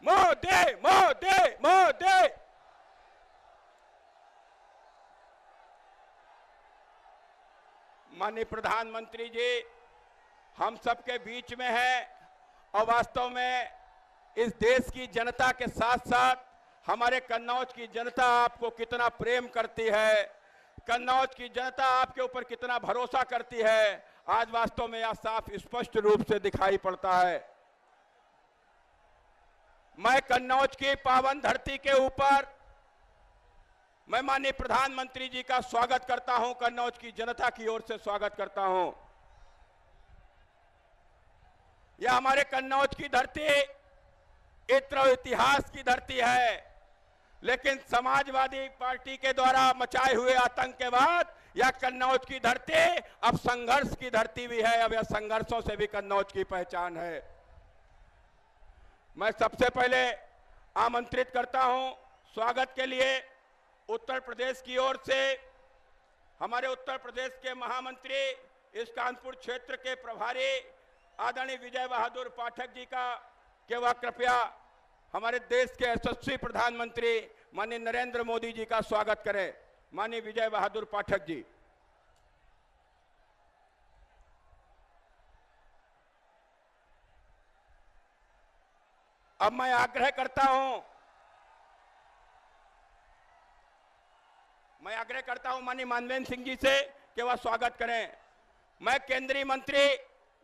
मोदी मोदी मोदी। माननीय प्रधानमंत्री जी हम सबके बीच में है और वास्तव में इस देश की जनता के साथ साथ हमारे कन्नौज की जनता आपको कितना प्रेम करती है, कन्नौज की जनता आपके ऊपर कितना भरोसा करती है, आज वास्तव में यह साफ स्पष्ट रूप से दिखाई पड़ता है। मैं कन्नौज की पावन धरती के ऊपर मैं माननीय प्रधानमंत्री जी का स्वागत करता हूं, कन्नौज की जनता की ओर से स्वागत करता हूं। यह हमारे कन्नौज की धरती इत्र और इतिहास की धरती है, लेकिन समाजवादी पार्टी के द्वारा मचाए हुए आतंक के बाद यह कन्नौज की धरती अब संघर्ष की धरती भी है। अब यह संघर्षों से भी कन्नौज की पहचान है। मैं सबसे पहले आमंत्रित करता हूं स्वागत के लिए उत्तर प्रदेश की ओर से हमारे उत्तर प्रदेश के महामंत्री, इस कानपुर क्षेत्र के प्रभारी आदरणीय विजय बहादुर पाठक जी का कि वह कृपया हमारे देश के यशस्वी प्रधानमंत्री माननीय नरेंद्र मोदी जी का स्वागत करें। माननीय विजय बहादुर पाठक जी। अब मैं आग्रह करता हूं माननीय मानवेंद्र सिंह जी से कि वह स्वागत करें। मैं केंद्रीय मंत्री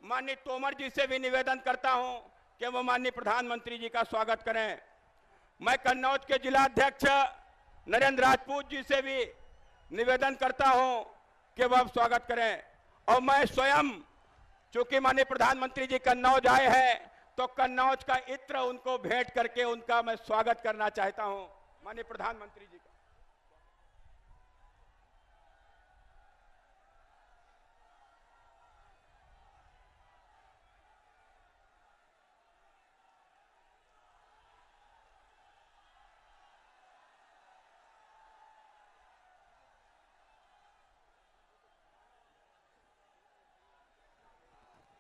माननीय तोमर जी से भी निवेदन करता हूं कि वो माननीय प्रधानमंत्री जी का स्वागत करें। मैं कन्नौज के जिला अध्यक्ष नरेंद्र राजपूत जी से भी निवेदन करता हूं कि वह स्वागत करें। और मैं स्वयं, चूंकि माननीय प्रधानमंत्री जी कन्नौज आए हैं, तो कन्नौज का इत्र उनको भेंट करके उनका मैं स्वागत करना चाहता हूं। माननीय प्रधानमंत्री जी का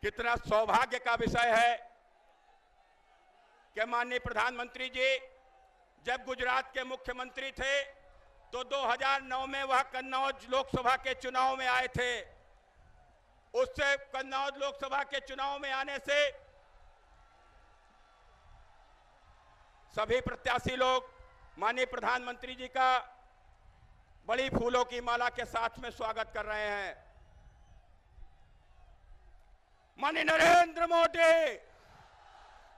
कितना सौभाग्य का विषय है कि माननीय प्रधानमंत्री जी जब गुजरात के मुख्यमंत्री थे तो 2009 में वह कन्नौज लोकसभा के चुनाव में आए थे। उससे कन्नौज लोकसभा के चुनाव में आने से सभी प्रत्याशी लोग माननीय प्रधानमंत्री जी का बड़ी फूलों की माला के साथ में स्वागत कर रहे हैं। माननीय नरेंद्र मोदी,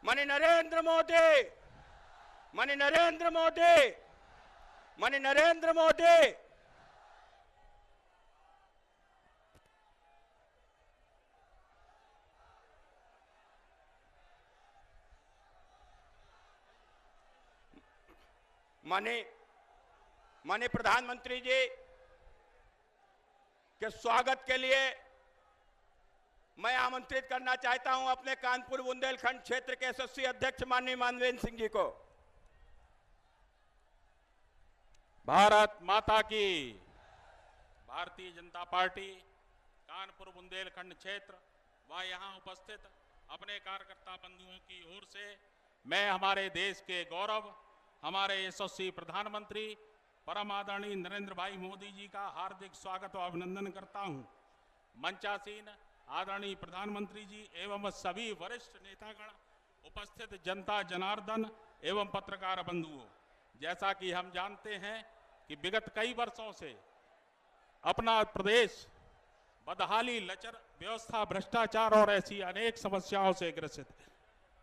माननीय नरेंद्र मोदी, माननीय नरेंद्र मोदी, माननीय नरेंद्र मोदी। माननीय प्रधानमंत्री जी के स्वागत के लिए मैं आमंत्रित करना चाहता हूं अपने कानपुर बुंदेलखंड क्षेत्र के यशस्वी अध्यक्ष माननीय मानवेंद्र सिंह जी को। भारत माता की। भारतीय जनता पार्टी कानपुर बुंदेलखंड क्षेत्र व यहां उपस्थित अपने कार्यकर्ता बंधुओं की ओर से मैं हमारे देश के गौरव, हमारे यशस्वी प्रधानमंत्री परम आदरणीय नरेंद्र भाई मोदी जी का हार्दिक स्वागत और अभिनंदन करता हूं। मंचासीन आदरणीय प्रधानमंत्री जी एवं सभी वरिष्ठ नेतागण, उपस्थित जनता जनार्दन एवं पत्रकार बंधुओं, जैसा कि हम जानते हैं कि विगत कई वर्षों से अपना प्रदेश बदहाली, लचर व्यवस्था, भ्रष्टाचार और ऐसी अनेक समस्याओं से ग्रसित है।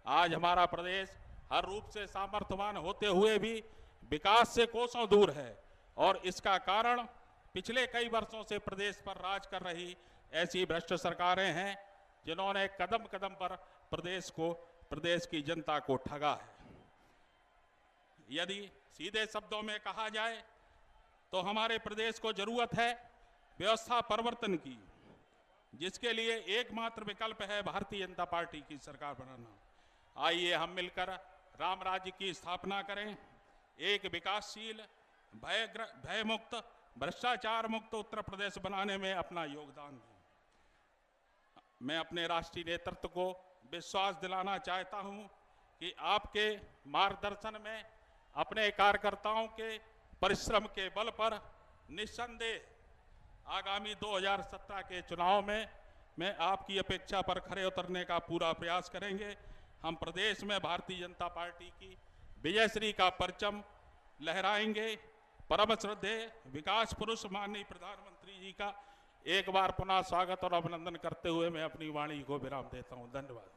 आज हमारा प्रदेश हर रूप से सामर्थ्यवान होते हुए भी विकास से कोसों दूर है और इसका कारण पिछले कई वर्षों से प्रदेश पर राज कर रही ऐसी भ्रष्ट सरकारें हैं जिन्होंने कदम कदम पर प्रदेश की जनता को ठगा है। यदि सीधे शब्दों में कहा जाए तो हमारे प्रदेश को जरूरत है व्यवस्था परिवर्तन की, जिसके लिए एकमात्र विकल्प है भारतीय जनता पार्टी की सरकार बनाना। आइए हम मिलकर राम राज्य की स्थापना करें, एक विकासशील, भय मुक्त, भ्रष्टाचार मुक्त उत्तर प्रदेश बनाने में अपना योगदान दें। मैं अपने राष्ट्रीय नेतृत्व को विश्वास दिलाना चाहता हूं कि आपके मार्गदर्शन में अपने कार्यकर्ताओं के परिश्रम के बल पर निस्संदेह आगामी 2017 के चुनाव में आपकी अपेक्षा पर खरे उतरने का पूरा प्रयास करेंगे। हम प्रदेश में भारतीय जनता पार्टी की विजयश्री का परचम लहराएंगे। परम श्रद्धेय विकास पुरुष माननीय प्रधानमंत्री जी का एक बार पुनः स्वागत और अभिनंदन करते हुए मैं अपनी वाणी को विराम देता हूं। धन्यवाद।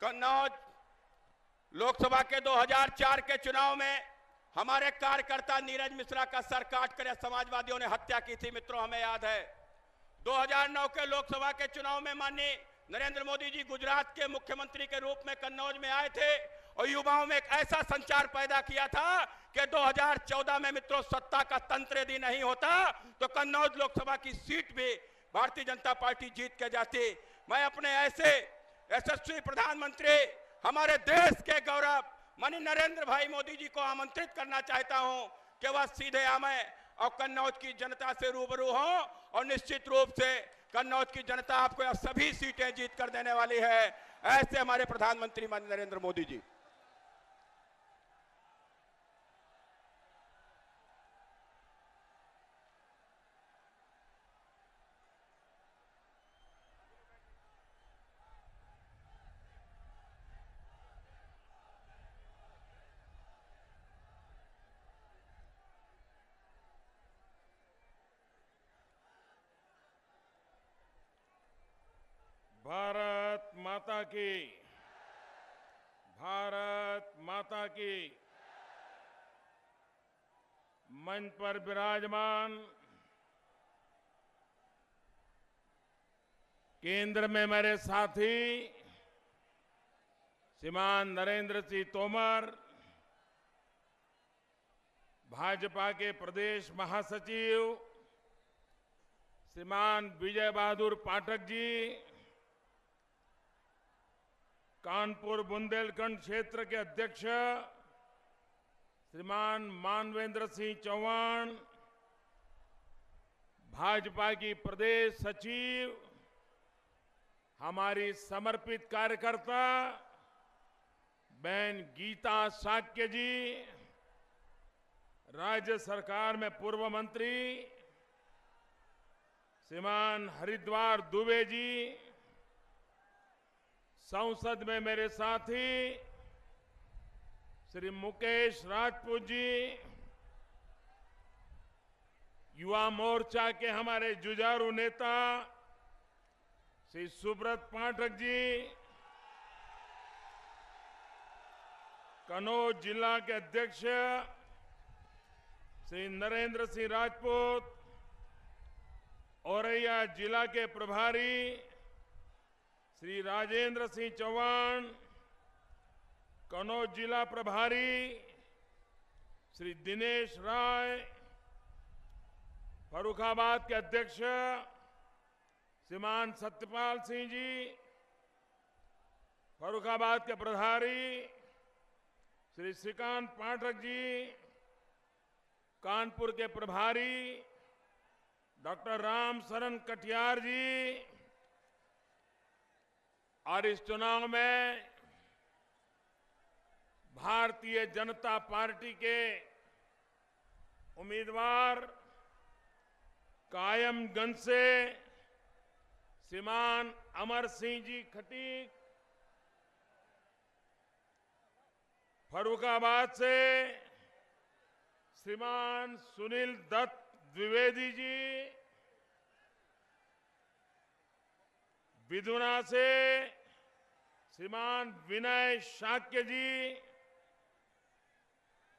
कन्नौज लोकसभा के 2004 के चुनाव में हमारे कार्यकर्ता नीरज मिश्रा का सर काटकर समाजवादियों ने हत्या की थी। मित्रों, हमें याद है 2009 के लोकसभा के चुनाव में माननीय नरेंद्र मोदी जी गुजरात के मुख्यमंत्री के रूप में कन्नौज में आए थे और युवाओं में एक ऐसा संचार पैदा किया था कि 2014 में मित्रों सत्ता का तंत्र यदि नहीं होता तो कन्नौज लोकसभा की सीट भी भारतीय जनता पार्टी जीत के जाती। मैं अपने ऐसे यशस्वी प्रधानमंत्री, हमारे देश के गौरव माननीय नरेंद्र भाई मोदी जी को आमंत्रित करना चाहता हूं कि वह सीधे आए और कन्नौज की जनता से रूबरू हो और निश्चित रूप से कन्नौज की जनता आपको यह सभी सीटें जीत कर देने वाली है। ऐसे हमारे प्रधानमंत्री माननीय नरेंद्र मोदी जी। भारत माता की, भारत माता की। मंच पर विराजमान केंद्र में मेरे साथी श्रीमान नरेंद्र सिंह तोमर, भाजपा के प्रदेश महासचिव श्रीमान विजय बहादुर पाठक जी, कानपुर बुंदेलखंड क्षेत्र के अध्यक्ष श्रीमान मानवेंद्र सिंह चौहान, भाजपा की प्रदेश सचिव, हमारी समर्पित कार्यकर्ता बहन गीता शाक्य जी, राज्य सरकार में पूर्व मंत्री श्रीमान हरिद्वार दुबे जी, संसद में मेरे साथी श्री मुकेश राजपूत जी, युवा मोर्चा के हमारे जुझारू नेता श्री सुब्रत पाठक जी, कन्नौज जिला के अध्यक्ष श्री नरेंद्र सिंह राजपूत, औरैया जिला के प्रभारी श्री राजेंद्र सिंह चौहान, कन्नौज जिला प्रभारी श्री दिनेश राय, फर्रुखाबाद के अध्यक्ष श्रीमान सत्यपाल सिंह जी, फर्रुखाबाद के प्रभारी श्री श्रीकांत पाठक जी, कानपुर के प्रभारी डॉक्टर राम शरण कटियार जी, और इस चुनाव में भारतीय जनता पार्टी के उम्मीदवार कायमगंज से श्रीमान अमर सिंह जी खटीक, फर्रुखाबाद से श्रीमान सुनील दत्त द्विवेदी जी, विधुना से श्रीमान विनय शाक्य जी,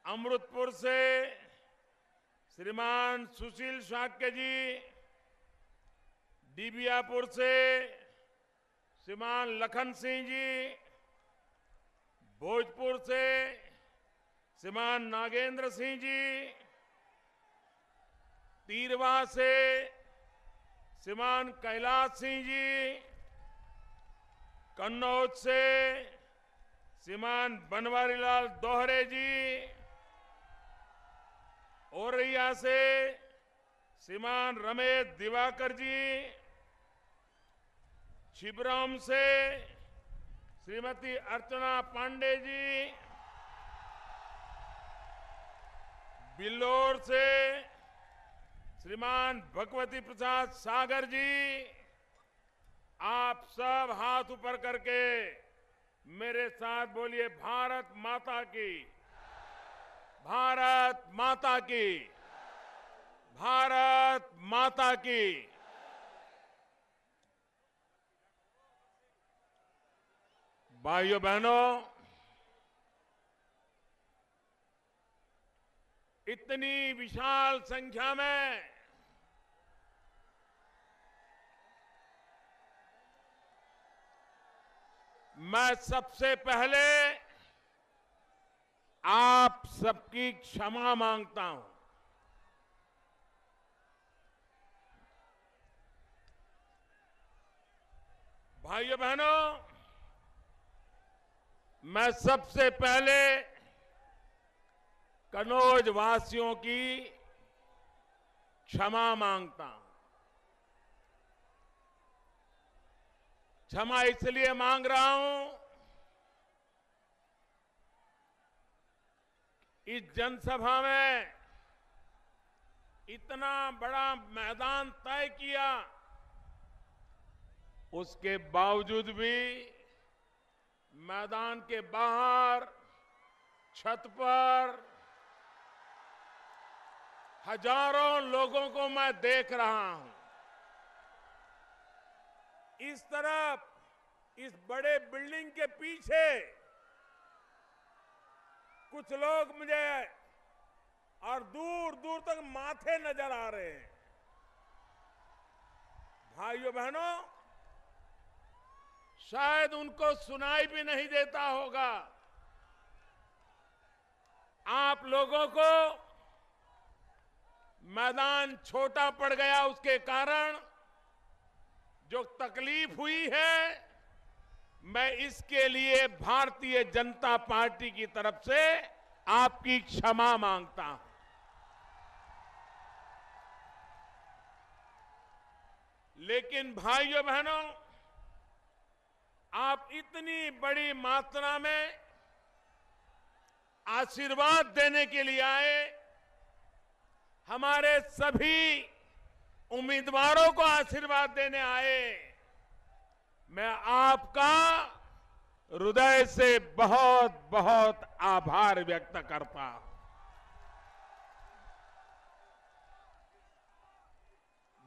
अमृतपुर से श्रीमान सुशील शाक्य जी, डीबियापुर से श्रीमान लखन सिंह जी, भोजपुर से श्रीमान नागेंद्र सिंह जी, तीरवा से श्रीमान कैलाश सिंह जी, कन्नौज से श्रीमान बनवारीलाल दोहरे जी, औरैया से श्रीमान रमेश दिवाकर जी, छिबराम से श्रीमती अर्चना पांडे जी, बिल्लोर से श्रीमान भगवती प्रसाद सागर जी, आप सब हाथ ऊपर करके मेरे साथ बोलिए, भारत माता की, भारत माता की, भारत माता की। भाइयों बहनों, इतनी विशाल संख्या में मैं सबसे पहले आप सबकी क्षमा मांगता हूं। भाइयों बहनों, मैं सबसे पहले कन्नौज वासियों की क्षमा मांगता हूं। क्षमा इसलिए मांग रहा हूं, इस जनसभा में इतना बड़ा मैदान तय किया, उसके बावजूद भी मैदान के बाहर छत पर हजारों लोगों को मैं देख रहा हूं। इस तरफ, इस बड़े बिल्डिंग के पीछे कुछ लोग मुझे और दूर दूर तक माथे नजर आ रहे हैं। भाइयों बहनों, शायद उनको सुनाई भी नहीं देता होगा। आप लोगों को मैदान छोटा पड़ गया, उसके कारण जो तकलीफ हुई है, मैं इसके लिए भारतीय जनता पार्टी की तरफ से आपकी क्षमा मांगता हूं। लेकिन भाइयों बहनों, आप इतनी बड़ी मात्रा में आशीर्वाद देने के लिए आए, हमारे सभी उम्मीदवारों को आशीर्वाद देने आए। मैं आपका हृदय से बहुत बहुत आभार व्यक्त करता हूं।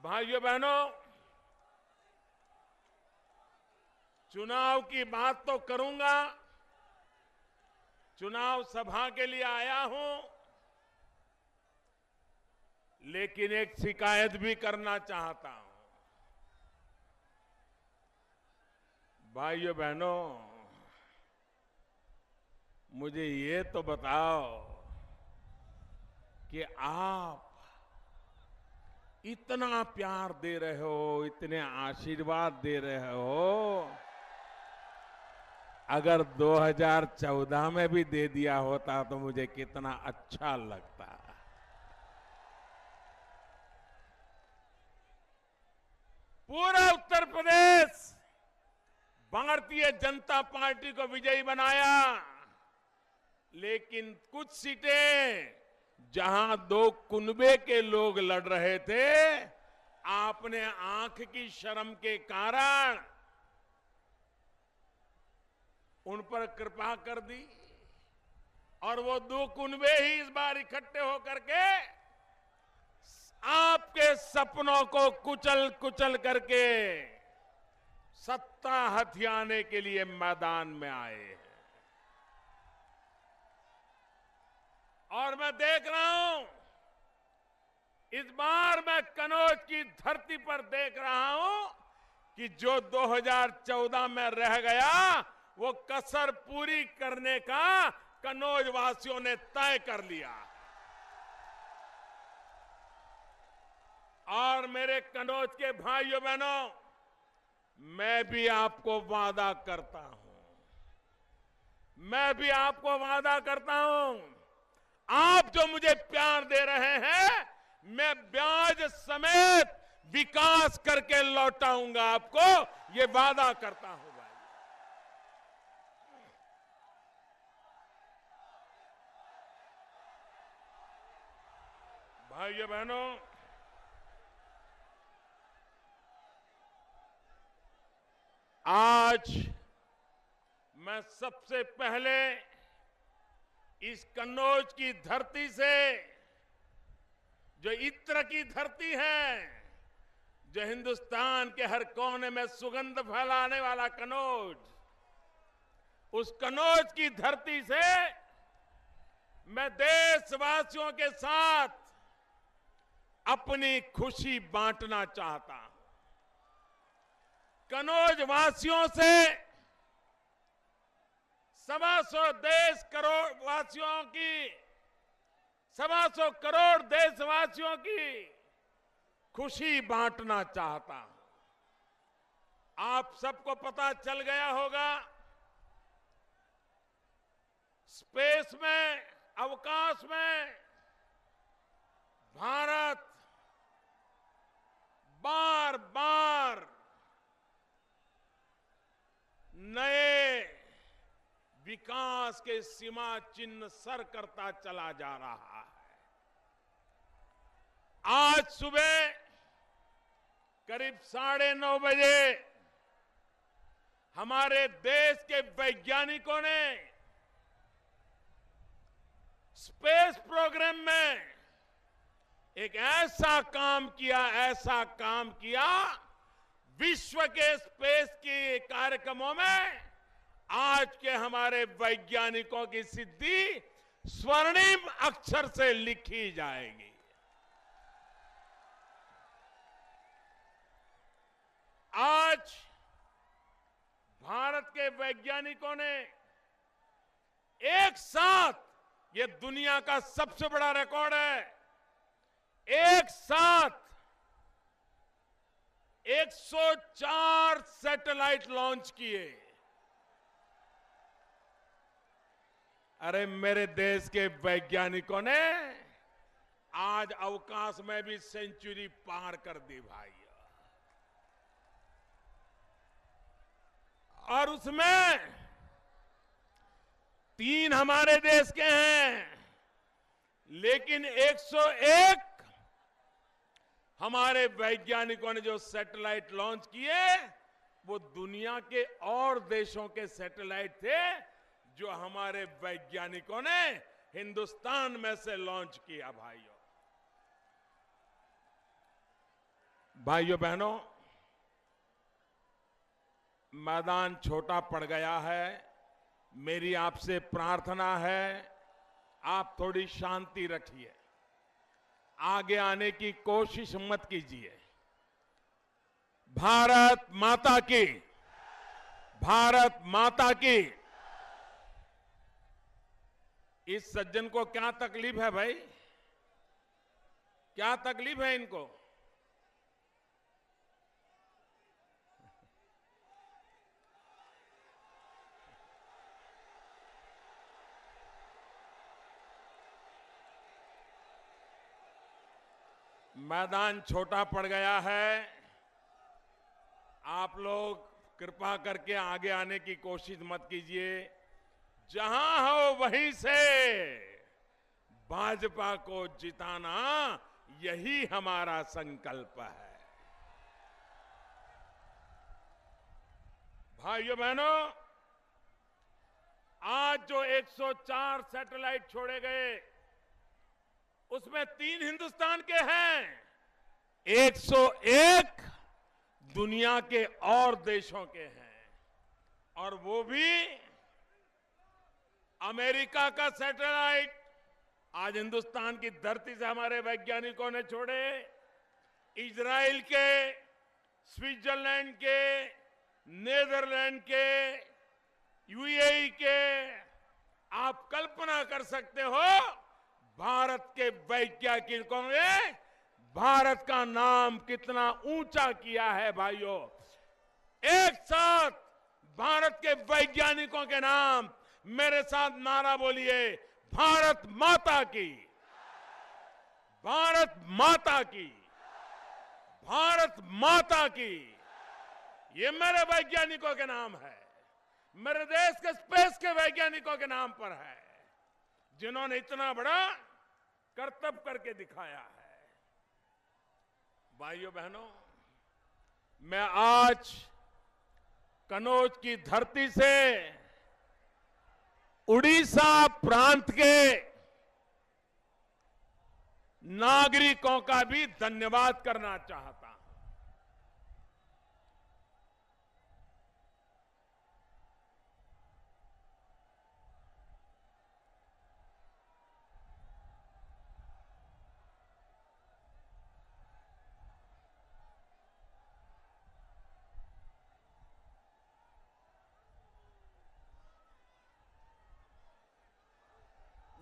भाइयों बहनों, चुनाव की बात तो करूंगा, चुनाव सभा के लिए आया हूं, लेकिन एक शिकायत भी करना चाहता हूं। भाइयों बहनों, मुझे ये तो बताओ कि आप इतना प्यार दे रहे हो, इतने आशीर्वाद दे रहे हो, अगर 2014 में भी दे दिया होता तो मुझे कितना अच्छा लगता। पूरा उत्तर प्रदेश भारतीय जनता पार्टी को विजयी बनाया, लेकिन कुछ सीटें जहां दो कुनबे के लोग लड़ रहे थे, आपने आंख की शर्म के कारण उन पर कृपा कर दी और वो दो कुनबे ही इस बार इकट्ठे होकर के आपके सपनों को कुचल कुचल करके सत्ता हथियाने के लिए मैदान में आए हैं। और मैं देख रहा हूं, इस बार मैं कन्नौज की धरती पर देख रहा हूं कि जो 2014 में रह गया, वो कसर पूरी करने का कन्नौज वासियों ने तय कर लिया। और मेरे कन्नौज के भाइयों बहनों, मैं भी आपको वादा करता हूं, मैं भी आपको वादा करता हूं, आप जो मुझे प्यार दे रहे हैं, मैं ब्याज समेत विकास करके लौटाऊंगा आपको, ये वादा करता हूं भाई। भाइयों बहनों, आज मैं सबसे पहले इस कन्नौज की धरती से, जो इत्र की धरती है, जो हिंदुस्तान के हर कोने में सुगंध फैलाने वाला कन्नौज, उस कन्नौज की धरती से मैं देशवासियों के साथ अपनी खुशी बांटना चाहता हूं। कन्नौज वासियों से 125 देश करोड़ वासियों की, 125 करोड़ देशवासियों की खुशी बांटना चाहता हूं। आप सबको पता चल गया होगा, स्पेस में, अवकाश में भारत बार बार नए विकास के सीमा चिन्ह सर करता चला जा रहा है। आज सुबह करीब 9:30 बजे हमारे देश के वैज्ञानिकों ने स्पेस प्रोग्राम में एक ऐसा काम किया, विश्व के स्पेस के कार्यक्रमों में आज के हमारे वैज्ञानिकों की सिद्धि स्वर्णिम अक्षर से लिखी जाएगी। आज भारत के वैज्ञानिकों ने एक साथ, ये दुनिया का सबसे बड़ा रिकॉर्ड है, एक साथ 104 सैटेलाइट लॉन्च किए। अरे मेरे देश के वैज्ञानिकों ने आज अवकाश में भी सेंचुरी पार कर दी भाई। और उसमें 3 हमारे देश के हैं, लेकिन 101 हमारे वैज्ञानिकों ने जो सैटेलाइट लॉन्च किए वो दुनिया के और देशों के सैटेलाइट थे जो हमारे वैज्ञानिकों ने हिंदुस्तान में से लॉन्च किया। भाइयों बहनों, मैदान छोटा पड़ गया है। मेरी आपसे प्रार्थना है, आप थोड़ी शांति रखिए, आगे आने की कोशिश मत कीजिए। भारत माता की, भारत माता की। इस सज्जन को क्या तकलीफ है भाई? क्या तकलीफ है इनको? मैदान छोटा पड़ गया है। आप लोग कृपा करके आगे आने की कोशिश मत कीजिए। जहां हो वहीं से भाजपा को जिताना, यही हमारा संकल्प है। भाइयों बहनों, आज जो 104 सैटेलाइट छोड़े गए उसमें 3 हिंदुस्तान के हैं, 101 दुनिया के और देशों के हैं, और वो भी अमेरिका का सैटेलाइट आज हिंदुस्तान की धरती से हमारे वैज्ञानिकों ने छोड़े, इजराइल के, स्विट्जरलैंड के, नेदरलैंड के, यूएई के। आप कल्पना कर सकते हो भारत के वैज्ञानिकों ने भारत का नाम कितना ऊंचा किया है। भाइयों, एक साथ भारत के वैज्ञानिकों के नाम मेरे साथ नारा बोलिए, भारत माता की, भारत माता की, भारत माता की। ये मेरे वैज्ञानिकों के नाम है, मेरे देश के स्पेस के वैज्ञानिकों के नाम पर है, जिन्होंने इतना बड़ा करतब करके दिखाया है। भाइयों बहनों, मैं आज कनौज की धरती से उड़ीसा प्रांत के नागरिकों का भी धन्यवाद करना चाहता हूं।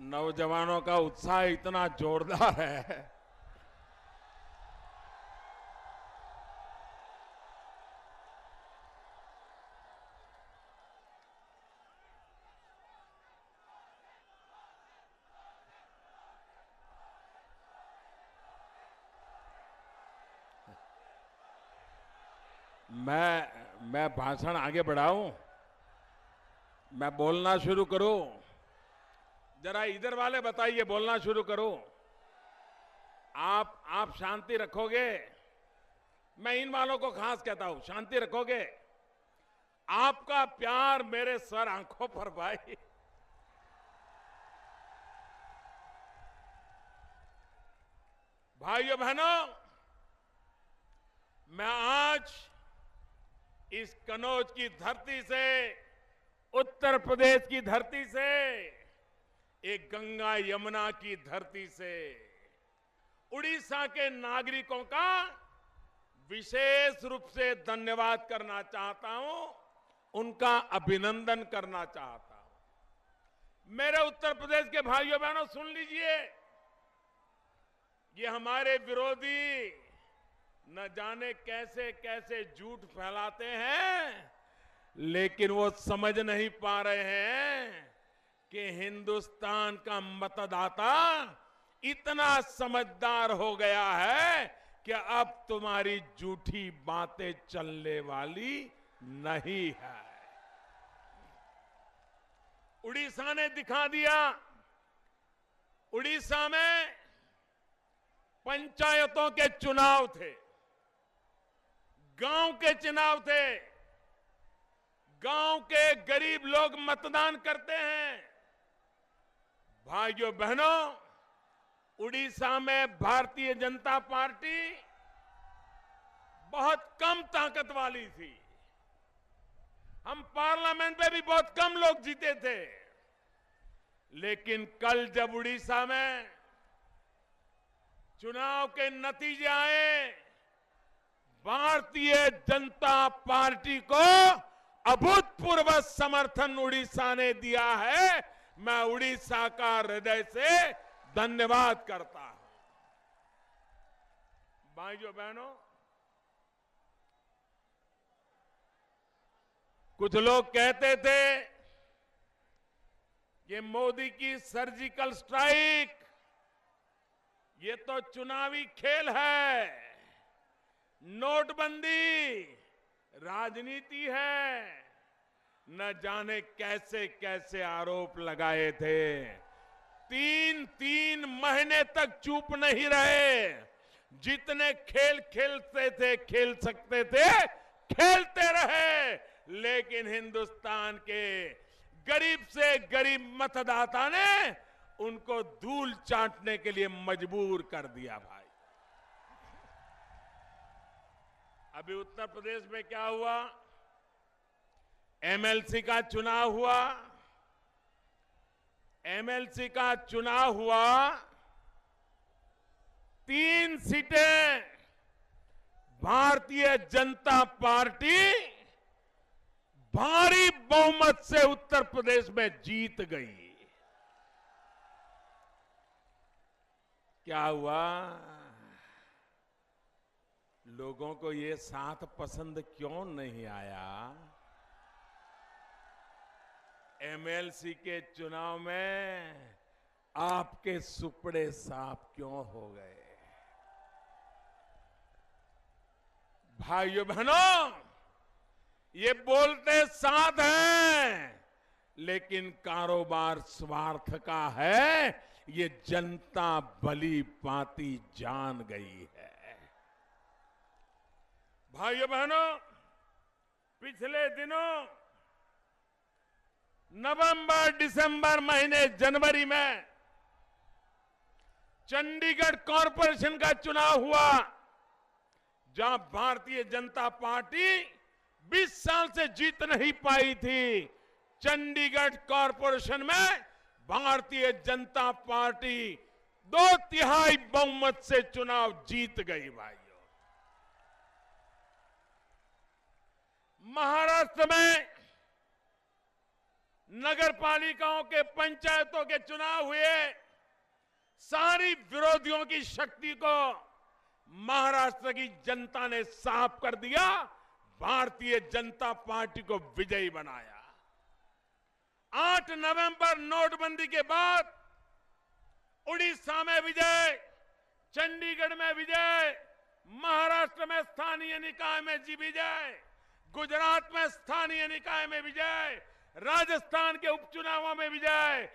नौजवानों का उत्साह इतना जोरदार है, मैं भाषण आगे बढ़ाऊं, मैं बोलना शुरू करूं? जरा इधर वाले बताइए, बोलना शुरू करो। आप शांति रखोगे? मैं इन वालों को खास कहता हूं, शांति रखोगे? आपका प्यार मेरे सर आंखों पर भाई। भाइयों बहनों, मैं आज इस कनौज की धरती से, उत्तर प्रदेश की धरती से, एक गंगा यमुना की धरती से उड़ीसा के नागरिकों का विशेष रूप से धन्यवाद करना चाहता हूं, उनका अभिनंदन करना चाहता हूं। मेरे उत्तर प्रदेश के भाइयों बहनों, सुन लीजिए, ये हमारे विरोधी न जाने कैसे कैसे झूठ फैलाते हैं, लेकिन वो समझ नहीं पा रहे हैं कि हिंदुस्तान का मतदाता इतना समझदार हो गया है कि अब तुम्हारी झूठी बातें चलने वाली नहीं है। उड़ीसा ने दिखा दिया। उड़ीसा में पंचायतों के चुनाव थे, गांव के चुनाव थे, गांव के गरीब लोग मतदान करते हैं। भाइयों बहनों, उड़ीसा में भारतीय जनता पार्टी बहुत कम ताकत वाली थी। हम पार्लियामेंट में भी बहुत कम लोग जीते थे, लेकिन कल जब उड़ीसा में चुनाव के नतीजे आए, भारतीय जनता पार्टी को अभूतपूर्व समर्थन उड़ीसा ने दिया है। मैं उड़ीसा का हृदय से धन्यवाद करता हूं। भाइयों बहनों, कुछ लोग कहते थे कि मोदी की सर्जिकल स्ट्राइक ये तो चुनावी खेल है, नोटबंदी राजनीति है, न जाने कैसे कैसे आरोप लगाए थे। तीन महीने तक चुप नहीं रहे। जितने खेल खेलते थे, खेल सकते थे, खेलते रहे, लेकिन हिंदुस्तान के गरीब से गरीब मतदाता ने उनको धूल चाटने के लिए मजबूर कर दिया। भाई, अभी उत्तर प्रदेश में क्या हुआ? एमएलसी का चुनाव हुआ। एमएलसी का चुनाव हुआ, 3 सीटें भारतीय जनता पार्टी भारी बहुमत से उत्तर प्रदेश में जीत गई। क्या हुआ? लोगों को ये साथ पसंद क्यों नहीं आया? एमएलसी के चुनाव में आपके सुपड़े साफ क्यों हो गए? भाइयों बहनों, ये बोलते साथ हैं, लेकिन कारोबार स्वार्थ का है, ये जनता भली भांति जान गई है। भाइयों बहनों, पिछले दिनों नवंबर, दिसंबर महीने, जनवरी में चंडीगढ़ कॉरपोरेशन का चुनाव हुआ, जहां भारतीय जनता पार्टी 20 साल से जीत नहीं पाई थी। चंडीगढ़ कॉरपोरेशन में भारतीय जनता पार्टी 2/3 बहुमत से चुनाव जीत गई। भाइयों, महाराष्ट्र में नगर पालिकाओं के, पंचायतों के चुनाव हुए। सारी विरोधियों की शक्ति को महाराष्ट्र की जनता ने साफ कर दिया, भारतीय जनता पार्टी को विजयी बनाया। 8 नवंबर नोटबंदी के बाद उड़ीसा में विजय, चंडीगढ़ में विजय, महाराष्ट्र में स्थानीय निकाय में विजय, गुजरात में स्थानीय निकाय में विजय, राजस्थान के उपचुनावों में विजय,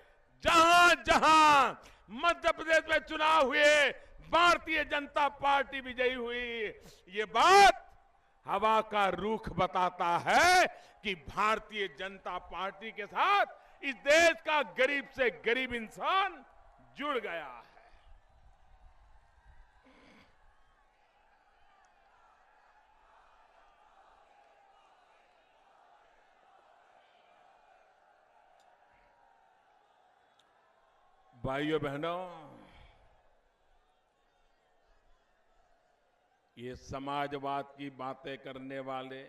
जहां जहां मध्य प्रदेश में चुनाव हुए, भारतीय जनता पार्टी विजयी हुई। ये बात हवा का रुख बताता है कि भारतीय जनता पार्टी के साथ इस देश का गरीब से गरीब इंसान जुड़ गया है। भाइयों बहनों, ये समाजवाद की बातें करने वाले,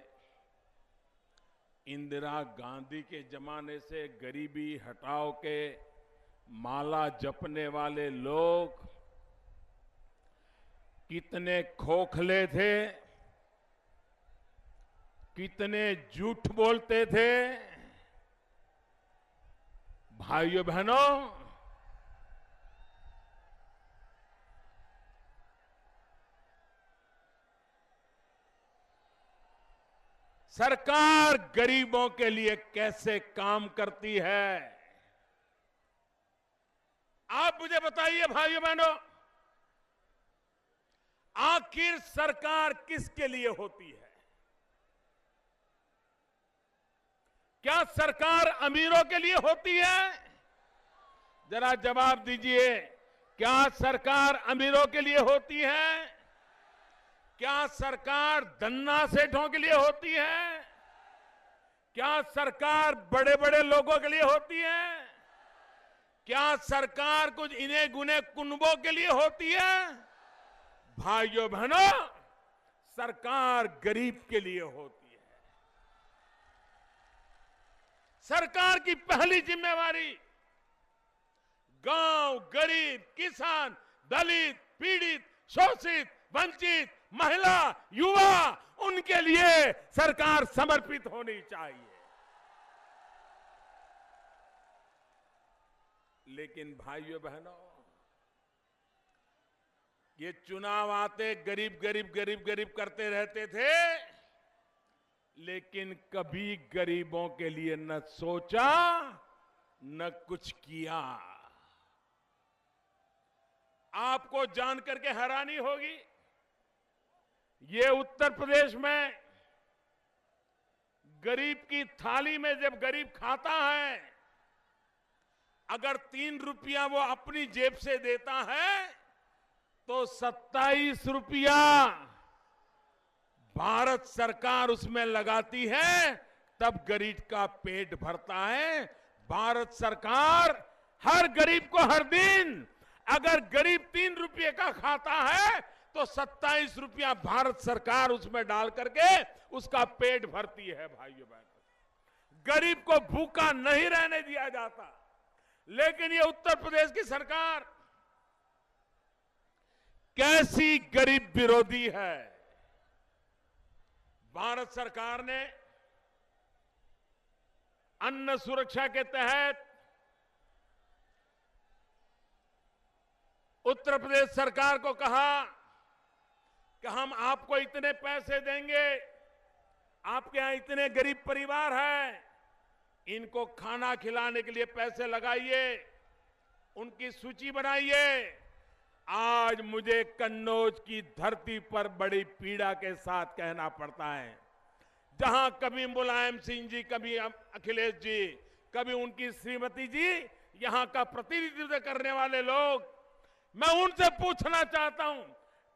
इंदिरा गांधी के जमाने से गरीबी हटाओ के माला जपने वाले लोग कितने खोखले थे, कितने झूठ बोलते थे। भाइयों बहनों, सरकार गरीबों के लिए कैसे काम करती है, आप मुझे बताइए। भाइयों बहनों, आखिर सरकार किसके लिए होती है? क्या सरकार अमीरों के लिए होती है? जरा जवाब दीजिए। क्या सरकार अमीरों के लिए होती है? क्या सरकार धन्ना सेठों के लिए होती है? क्या सरकार बड़े बड़े लोगों के लिए होती है? क्या सरकार कुछ इन्हें गुने कुनबों के लिए होती है? भाइयों बहनों, सरकार गरीब के लिए होती है। सरकार की पहली जिम्मेवारी गांव, गरीब, किसान, दलित, पीड़ित, शोषित, वंचित, महिला, युवा, उनके लिए सरकार समर्पित होनी चाहिए। लेकिन भाइयों बहनों, ये चुनाव आते गरीब गरीब गरीब गरीब करते रहते थे, लेकिन कभी गरीबों के लिए न सोचा न कुछ किया। आपको जानकर के हैरानी होगी, ये उत्तर प्रदेश में गरीब की थाली में जब गरीब खाता है, अगर 3 रुपया वो अपनी जेब से देता है तो 27 रुपया भारत सरकार उसमें लगाती है, तब गरीब का पेट भरता है। भारत सरकार हर गरीब को हर दिन, अगर गरीब 3 रुपये का खाता है तो 27 रुपया भारत सरकार उसमें डाल करके उसका पेट भरती है। भाइयों बहनों, गरीब को भूखा नहीं रहने दिया जाता। लेकिन ये उत्तर प्रदेश की सरकार कैसी गरीब विरोधी है। भारत सरकार ने अन्न सुरक्षा के तहत उत्तर प्रदेश सरकार को कहा कि हम आपको इतने पैसे देंगे, आपके यहां इतने गरीब परिवार हैं, इनको खाना खिलाने के लिए पैसे लगाइए, उनकी सूची बनाइए। आज मुझे कन्नौज की धरती पर बड़ी पीड़ा के साथ कहना पड़ता है, जहां कभी मुलायम सिंह जी, कभी अखिलेश जी, कभी उनकी श्रीमती जी यहां का प्रतिनिधित्व करने वाले लोग, मैं उनसे पूछना चाहता हूं,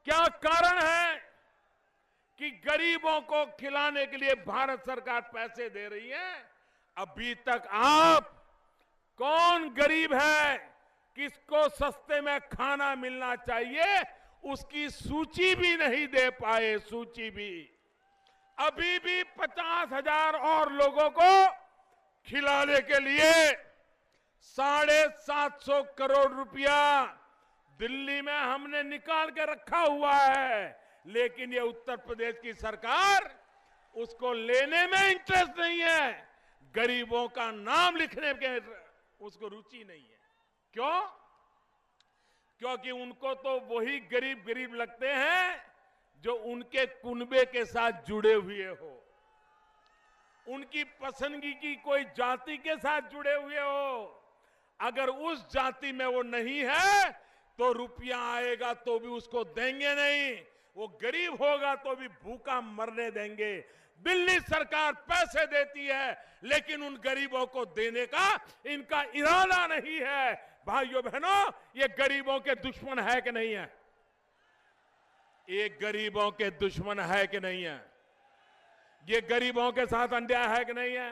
क्या कारण है कि गरीबों को खिलाने के लिए भारत सरकार पैसे दे रही है, अभी तक आप कौन गरीब है, किसको सस्ते में खाना मिलना चाहिए, उसकी सूची भी नहीं दे पाए, सूची भी। अभी भी 50,000 और लोगों को खिलाने के लिए 750 करोड़ रुपया दिल्ली में हमने निकाल के रखा हुआ है, लेकिन ये उत्तर प्रदेश की सरकार उसको लेने में इंटरेस्ट नहीं है, गरीबों का नाम लिखने के उसको रुचि नहीं है। क्यों? क्योंकि उनको तो वही गरीब गरीब लगते हैं जो उनके कुनबे के साथ जुड़े हुए हो, उनकी पसंदगी की कोई जाति के साथ जुड़े हुए हो। अगर उस जाति में वो नहीं है तो रुपया आएगा तो भी उसको देंगे नहीं, वो गरीब होगा तो भी भूखा मरने देंगे। दिल्ली सरकार पैसे देती है लेकिन उन गरीबों को देने का इनका इरादा नहीं है। भाइयों बहनों, ये गरीबों के दुश्मन है कि नहीं है? ये गरीबों के दुश्मन है कि नहीं है? ये गरीबों के साथ अन्याय है कि नहीं है?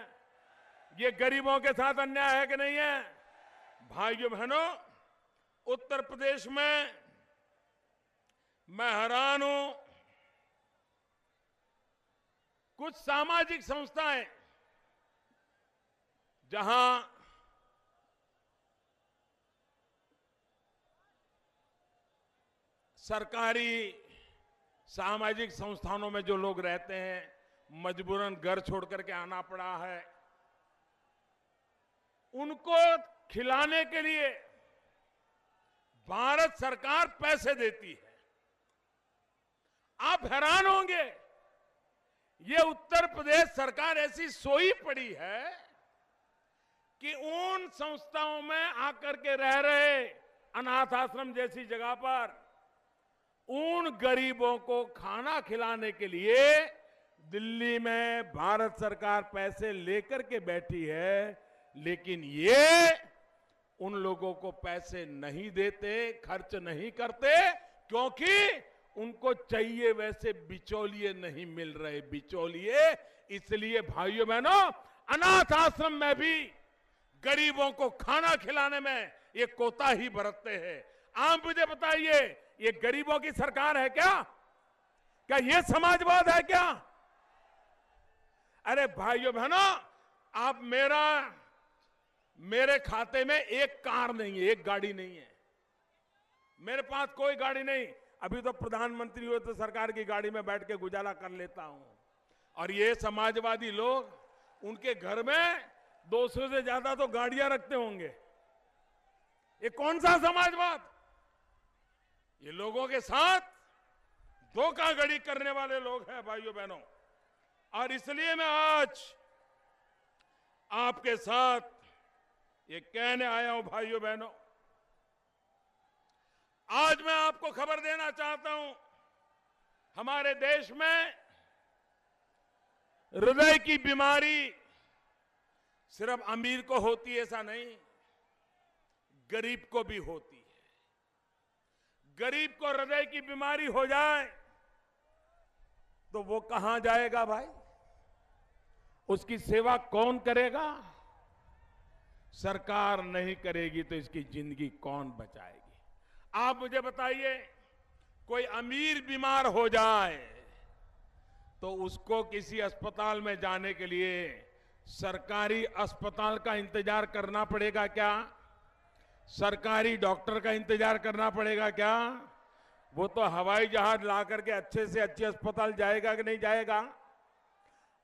ये गरीबों के साथ अन्याय है कि नहीं है? भाइयों बहनों, उत्तर प्रदेश में मैं हैरान हूं, कुछ सामाजिक संस्थाएं जहां सरकारी सामाजिक संस्थानों में जो लोग रहते हैं, मजबूरन घर छोड़ करके आना पड़ा है, उनको खिलाने के लिए भारत सरकार पैसे देती है। आप हैरान होंगे, ये उत्तर प्रदेश सरकार ऐसी सोई पड़ी है कि उन संस्थाओं में आकर के रह रहे अनाथ आश्रम जैसी जगह पर उन गरीबों को खाना खिलाने के लिए दिल्ली में भारत सरकार पैसे लेकर के बैठी है, लेकिन ये उन लोगों को पैसे नहीं देते, खर्च नहीं करते, क्योंकि उनको चाहिए वैसे बिचौलिए नहीं मिल रहे, बिचौलिए। इसलिए भाइयों बहनों, अनाथ आश्रम में भी गरीबों को खाना खिलाने में ये कोताही बरतते हैं। आप मुझे बताइए, ये गरीबों की सरकार है क्या? क्या ये समाजवाद है क्या? अरे भाइयों बहनों, आप मेरे खाते में एक कार नहीं है, एक गाड़ी नहीं है, मेरे पास कोई गाड़ी नहीं। अभी तो प्रधानमंत्री हुए तो सरकार की गाड़ी में बैठ के गुजारा कर लेता हूं। और ये समाजवादी लोग, उनके घर में 200 से ज्यादा तो गाड़ियां रखते होंगे। ये कौन सा समाजवाद? ये लोगों के साथ धोखाधड़ी करने वाले लोग हैं भाइयों बहनों। और इसलिए मैं आज आपके साथ ये कहने आया हूं भाइयों बहनों, आज मैं आपको खबर देना चाहता हूं, हमारे देश में हृदय की बीमारी सिर्फ अमीर को होती है ऐसा नहीं, गरीब को भी होती है। गरीब को हृदय की बीमारी हो जाए तो वो कहां जाएगा भाई? उसकी सेवा कौन करेगा? सरकार नहीं करेगी तो इसकी जिंदगी कौन बचाएगी? आप मुझे बताइए, कोई अमीर बीमार हो जाए तो उसको किसी अस्पताल में जाने के लिए सरकारी अस्पताल का इंतजार करना पड़ेगा क्या? सरकारी डॉक्टर का इंतजार करना पड़ेगा क्या? वो तो हवाई जहाज ला करके अच्छे से अच्छे अस्पताल जाएगा कि नहीं जाएगा?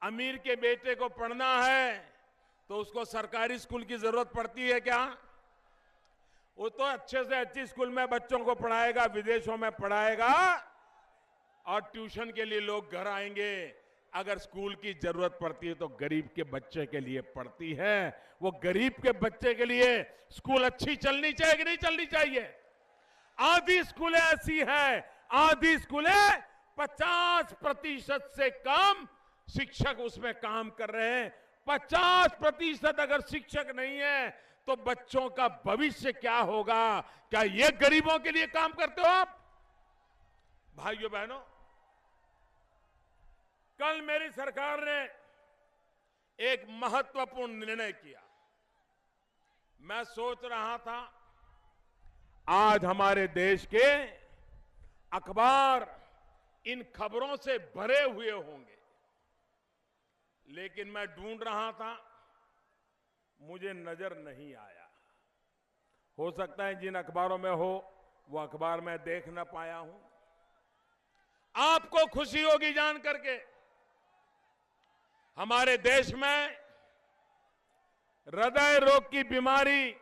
अमीर के बेटे को पढ़ना है तो उसको सरकारी स्कूल की जरूरत पड़ती है क्या? वो तो अच्छे से अच्छी स्कूल में बच्चों को पढ़ाएगा, विदेशों में पढ़ाएगा, और ट्यूशन के लिए लोग घर आएंगे। अगर स्कूल की जरूरत पड़ती है तो गरीब के बच्चे के लिए पड़ती है। वो गरीब के बच्चे के लिए स्कूल अच्छी चलनी चाहिए कि नहीं चलनी चाहिए? आधी स्कूलें ऐसी हैं, आधी स्कूलें 50% से कम शिक्षक उसमें काम कर रहे हैं। 50% अगर शिक्षक नहीं है तो बच्चों का भविष्य क्या होगा? क्या ये गरीबों के लिए काम करते हो आप? भाइयों बहनों, कल मेरी सरकार ने एक महत्वपूर्ण निर्णय किया। मैं सोच रहा था आज हमारे देश के अखबार इन खबरों से भरे हुए होंगे, लेकिन मैं ढूंढ रहा था, मुझे नजर नहीं आया। हो सकता है जिन अखबारों में हो वो अखबार मैं देख न पाया हूं। आपको खुशी होगी जान करके हमारे देश में हृदय रोग की बीमारी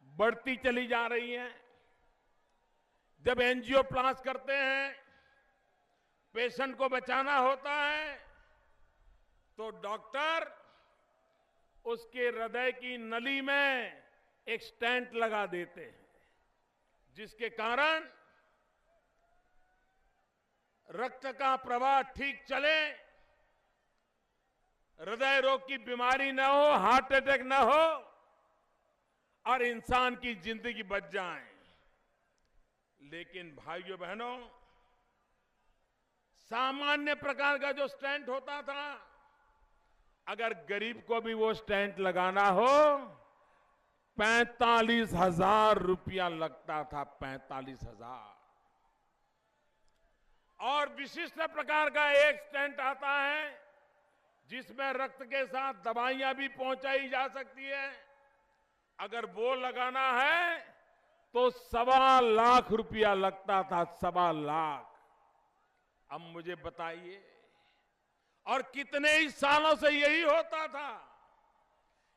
बढ़ती चली जा रही है। जब एंजियोप्लास्ट करते हैं, पेशेंट को बचाना होता है, तो डॉक्टर उसके हृदय की नली में एक स्टेंट लगा देते हैं, जिसके कारण रक्त का प्रवाह ठीक चले, हृदय रोग की बीमारी न हो, हार्ट अटैक न हो और इंसान की जिंदगी बच जाए। लेकिन भाइयों बहनों, सामान्य प्रकार का जो स्टेंट होता था, अगर गरीब को भी वो स्टेंट लगाना हो 45,000 रुपया लगता था। 45,000। और विशिष्ट प्रकार का एक स्टेंट आता है जिसमें रक्त के साथ दवाइयां भी पहुंचाई जा सकती है। अगर वो लगाना है तो 1.25 लाख रुपया लगता था। 1.25 लाख। अब मुझे बताइए, और कितने ही सालों से यही होता था।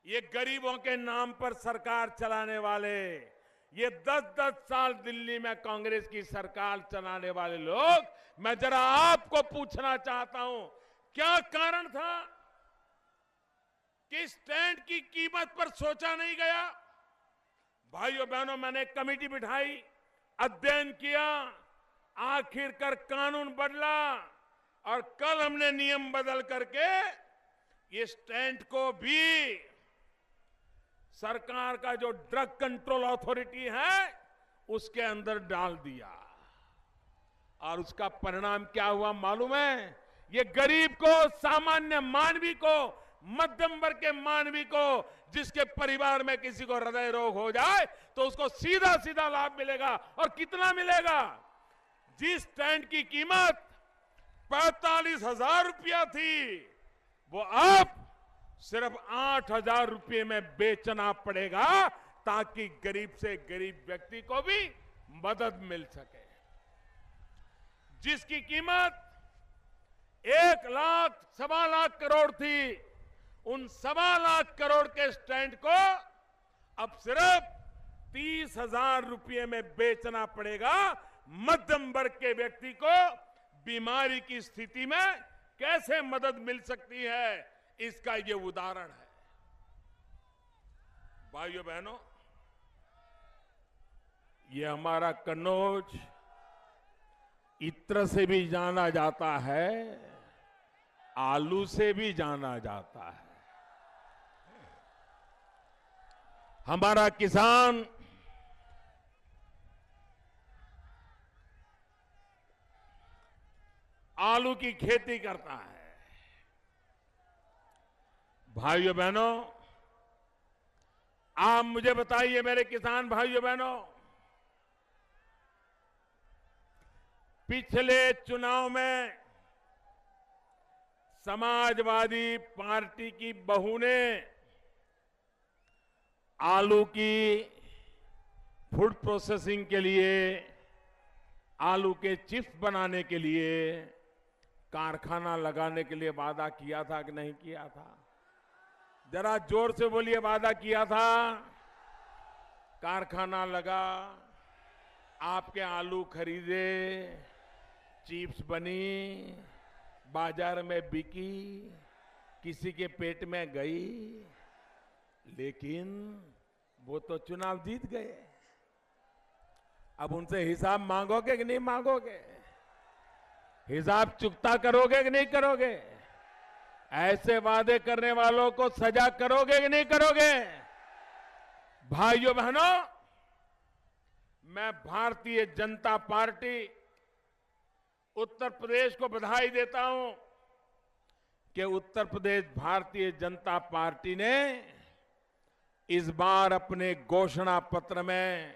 ये गरीबों के नाम पर सरकार चलाने वाले, ये 10-10 साल दिल्ली में कांग्रेस की सरकार चलाने वाले लोग, मैं जरा आपको पूछना चाहता हूं, क्या कारण था कि स्टैंड की कीमत पर सोचा नहीं गया? भाइयों बहनों, मैंने एक कमेटी बिठाई, अध्ययन किया, आखिरकार कानून बदला और कल हमने नियम बदल करके ये स्टैंड को भी सरकार का जो ड्रग कंट्रोल अथॉरिटी है उसके अंदर डाल दिया। और उसका परिणाम क्या हुआ मालूम है? ये गरीब को, सामान्य मानवी को, मध्यम वर्ग के मानवी को, जिसके परिवार में किसी को हृदय रोग हो जाए तो उसको सीधा सीधा लाभ मिलेगा। और कितना मिलेगा? जिस स्टैंड की कीमत 45,000 रुपया थी, वो अब सिर्फ 8,000 रुपये में बेचना पड़ेगा, ताकि गरीब से गरीब व्यक्ति को भी मदद मिल सके। जिसकी कीमत 1 लाख, 1.25 लाख करोड़ थी, उन 1.25 लाख करोड़ के स्टैंड को अब सिर्फ 30,000 रुपये में बेचना पड़ेगा। मध्यम वर्ग के व्यक्ति को बीमारी की स्थिति में कैसे मदद मिल सकती है, इसका ये उदाहरण है। भाइयों बहनों, ये हमारा कन्नौज इत्र से भी जाना जाता है, आलू से भी जाना जाता है। हमारा किसान आलू की खेती करता है। भाइयों बहनों, आप मुझे बताइए, मेरे किसान भाइयों बहनों, पिछले चुनाव में समाजवादी पार्टी की बहू ने आलू की फूड प्रोसेसिंग के लिए, आलू के चिप्स बनाने के लिए कारखाना लगाने के लिए वादा किया था कि नहीं किया था? जरा जोर से बोलिए, वादा किया था? कारखाना लगा, आपके आलू खरीदे, चिप्स बनी, बाजार में बिकी, किसी के पेट में गई, लेकिन वो तो चुनाव जीत गए। अब उनसे हिसाब मांगोगे कि नहीं मांगोगे? हिसाब चुकता करोगे कि नहीं करोगे? ऐसे वादे करने वालों को सजा करोगे कि नहीं करोगे? भाइयों बहनों, मैं भारतीय जनता पार्टी उत्तर प्रदेश को बधाई देता हूं कि उत्तर प्रदेश भारतीय जनता पार्टी ने इस बार अपने घोषणा पत्र में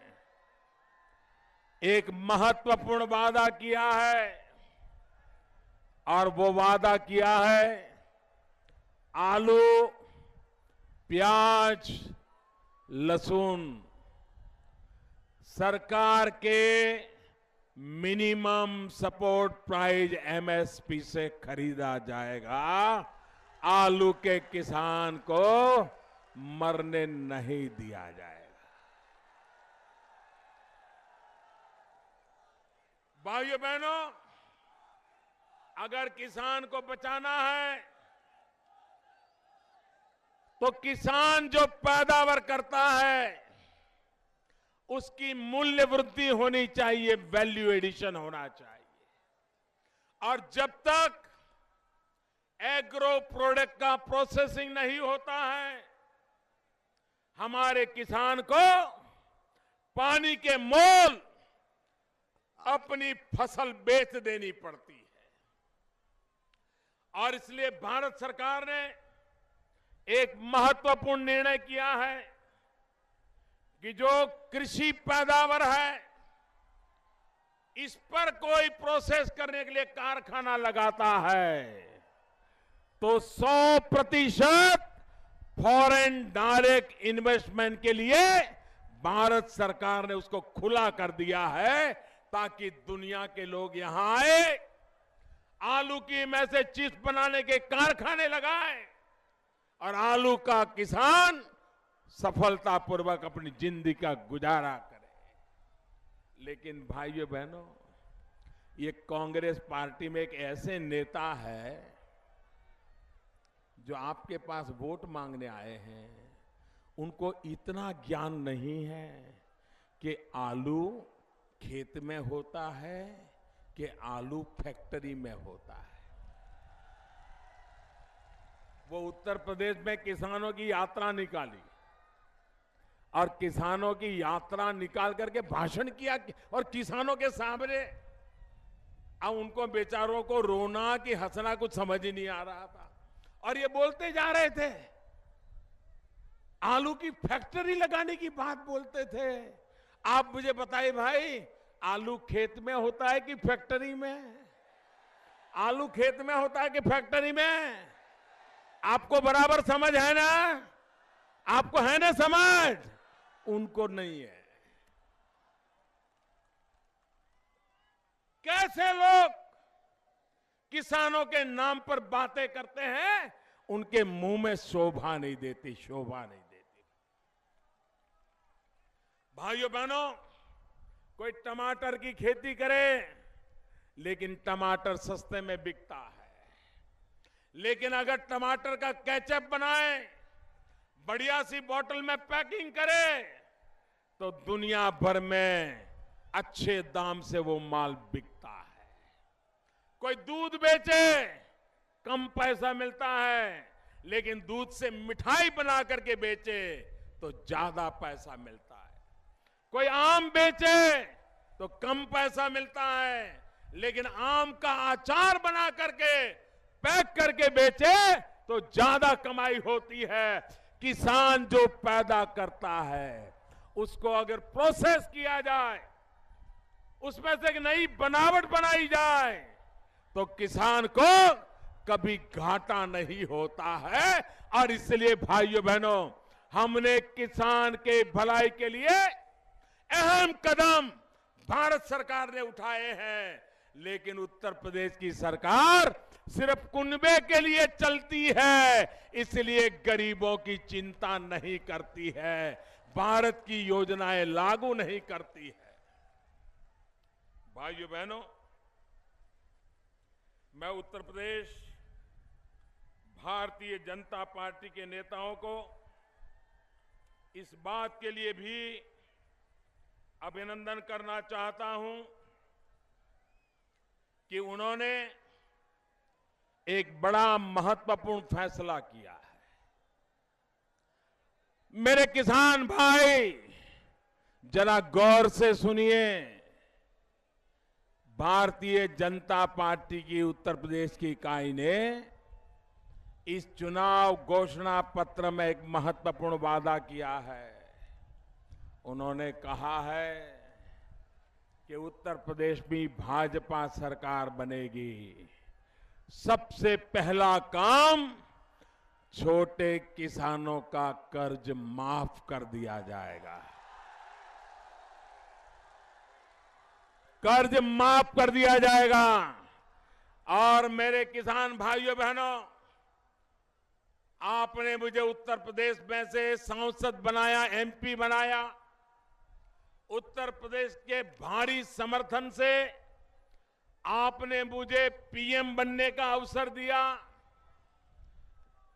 एक महत्वपूर्ण वादा किया है और वो वादा किया है आलू, प्याज, लहसुन सरकार के मिनिमम सपोर्ट प्राइस एमएसपी से खरीदा जाएगा। आलू के किसान को मरने नहीं दिया जाएगा। भाइयों बहनों, अगर किसान को बचाना है तो किसान जो पैदावार करता है उसकी मूल्य वृद्धि होनी चाहिए, वैल्यू एडिशन होना चाहिए। और जब तक एग्रो प्रोडक्ट का प्रोसेसिंग नहीं होता है, हमारे किसान को पानी के मोल अपनी फसल बेच देनी पड़ती है। और इसलिए भारत सरकार ने एक महत्वपूर्ण निर्णय किया है कि जो कृषि पैदावार है इस पर कोई प्रोसेस करने के लिए कारखाना लगाता है तो 100% फॉरेन डायरेक्ट इन्वेस्टमेंट के लिए भारत सरकार ने उसको खुला कर दिया है ताकि दुनिया के लोग यहां आए, आलू की में से चिप्स बनाने के कारखाने लगाए और आलू का किसान सफलतापूर्वक अपनी जिंदगी का गुजारा करे। लेकिन भाइयों बहनों, ये कांग्रेस पार्टी में एक ऐसे नेता है जो आपके पास वोट मांगने आए हैं, उनको इतना ज्ञान नहीं है कि आलू खेत में होता है कि आलू फैक्ट्री में होता है। वो उत्तर प्रदेश में किसानों की यात्रा निकाली और किसानों की यात्रा निकाल करके भाषण किया और किसानों के सामने अब उनको बेचारों को रोना कि हंसना कुछ समझ ही नहीं आ रहा था और ये बोलते जा रहे थे, आलू की फैक्ट्री लगाने की बात बोलते थे। आप मुझे बताइए भाई, आलू खेत में होता है कि फैक्ट्री में? आलू खेत में होता है कि फैक्ट्री में? आपको बराबर समझ है ना? आपको है ना समझ? उनको नहीं है। कैसे लोग किसानों के नाम पर बातें करते हैं, उनके मुंह में शोभा नहीं देती, शोभा नहीं देती। भाइयों बहनों, कोई टमाटर की खेती करे लेकिन टमाटर सस्ते में बिकता है, लेकिन अगर टमाटर का केचप बनाए, बढ़िया सी बोतल में पैकिंग करे तो दुनिया भर में अच्छे दाम से वो माल बिकता है। कोई दूध बेचे, कम पैसा मिलता है, लेकिन दूध से मिठाई बना करके बेचे तो ज्यादा पैसा मिलता है। कोई आम बेचे तो कम पैसा मिलता है, लेकिन आम का अचार बना करके पैक करके बेचे तो ज्यादा कमाई होती है। किसान जो पैदा करता है उसको अगर प्रोसेस किया जाए, उसमें से एक नई बनावट बनाई जाए तो किसान को कभी घाटा नहीं होता है। और इसलिए भाइयों बहनों, हमने किसान के भलाई के लिए अहम कदम भारत सरकार ने उठाए हैं, लेकिन उत्तर प्रदेश की सरकार सिर्फ कुनबे के लिए चलती है, इसलिए गरीबों की चिंता नहीं करती है, भारत की योजनाएं लागू नहीं करती है। भाइयों बहनों, मैं उत्तर प्रदेश भारतीय जनता पार्टी के नेताओं को इस बात के लिए भी अभिनंदन करना चाहता हूं कि उन्होंने एक बड़ा महत्वपूर्ण फैसला किया है। मेरे किसान भाई जरा गौर से सुनिए। भारतीय जनता पार्टी की उत्तर प्रदेश की इकाई ने इस चुनाव घोषणा पत्र में एक महत्वपूर्ण वादा किया है। उन्होंने कहा है कि उत्तर प्रदेश में भाजपा सरकार बनेगी। सबसे पहला काम छोटे किसानों का कर्ज माफ कर दिया जाएगा। कर्ज माफ कर दिया जाएगा। और मेरे किसान भाइयों बहनों, आपने मुझे उत्तर प्रदेश में से सांसद बनाया, एमपी बनाया। उत्तर प्रदेश के भारी समर्थन से आपने मुझे पीएम बनने का अवसर दिया।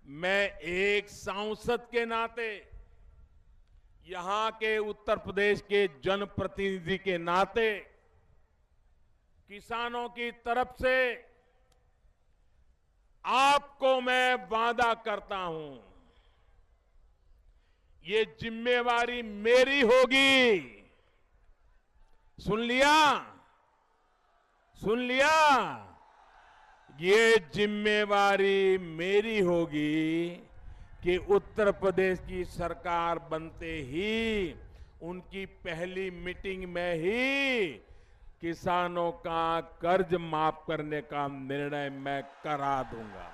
मैं एक सांसद के नाते, यहां के उत्तर प्रदेश के जनप्रतिनिधि के नाते किसानों की तरफ से आपको मैं वादा करता हूं, ये जिम्मेवारी मेरी होगी। सुन लिया? सुन लिया? ये जिम्मेवारी मेरी होगी कि उत्तर प्रदेश की सरकार बनते ही उनकी पहली मीटिंग में ही किसानों का कर्ज माफ करने का निर्णय मैं करा दूंगा।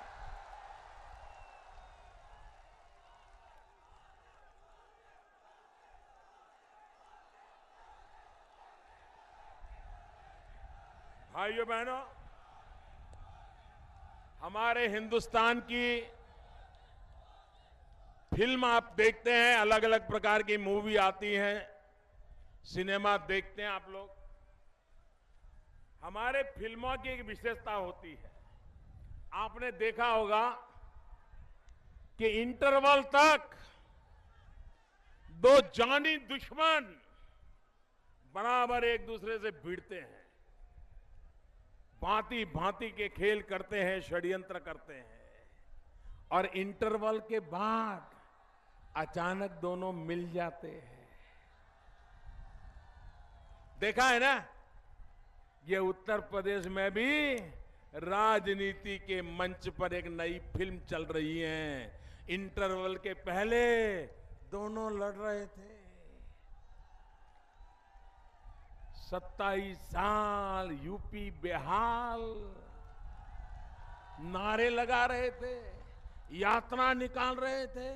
भाइयों बहनों, हमारे हिंदुस्तान की फिल्म आप देखते हैं, अलग अलग प्रकार की मूवी आती हैं, सिनेमा देखते हैं आप लोग। हमारे फिल्मों की एक विशेषता होती है, आपने देखा होगा कि इंटरवल तक दो जानी दुश्मन बराबर एक दूसरे से भिड़ते हैं, भांति भांति के खेल करते हैं, षड्यंत्र करते हैं, और इंटरवल के बाद अचानक दोनों मिल जाते हैं। देखा है ना? ये उत्तर प्रदेश में भी राजनीति के मंच पर एक नई फिल्म चल रही है। इंटरवल के पहले दोनों लड़ रहे थे, 27 साल यूपी बेहाल, नारे लगा रहे थे, यात्रा निकाल रहे थे,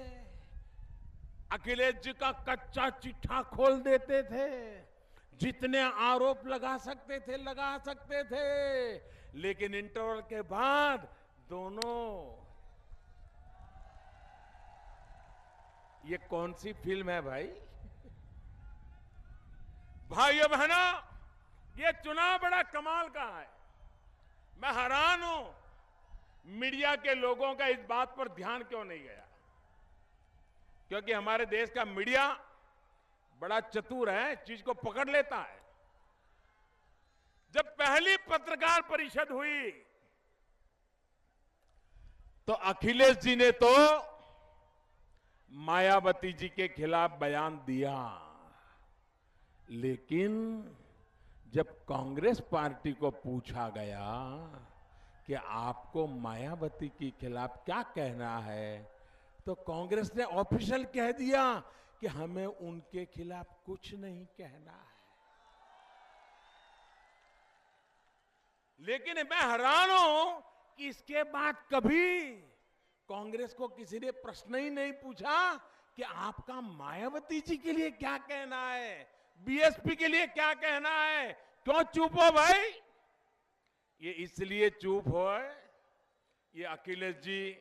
अखिलेश जी का कच्चा चिट्ठा खोल देते थे, जितने आरोप लगा सकते थे लगा सकते थे, लेकिन इंटरवल के बाद दोनों, ये कौन सी फिल्म है भाई? भाइयों बहनों, ये चुनाव बड़ा कमाल का है। मैं हैरान हूं मीडिया के लोगों का इस बात पर ध्यान क्यों नहीं गया, क्योंकि हमारे देश का मीडिया बड़ा चतुर है, चीज को पकड़ लेता है। जब पहली पत्रकार परिषद हुई तो अखिलेश जी ने तो मायावती जी के खिलाफ बयान दिया, लेकिन जब कांग्रेस पार्टी को पूछा गया कि आपको मायावती के खिलाफ क्या कहना है, तो कांग्रेस ने ऑफिशियल कह दिया कि हमें उनके खिलाफ कुछ नहीं कहना है। लेकिन मैं हैरान हूं कि इसके बाद कभी कांग्रेस को किसी ने प्रश्न ही नहीं पूछा कि आपका मायावती जी के लिए क्या कहना है, बीएसपी के लिए क्या कहना है। क्यों चुप हो भाई? ये इसलिए चुप हो, ये अखिलेश जी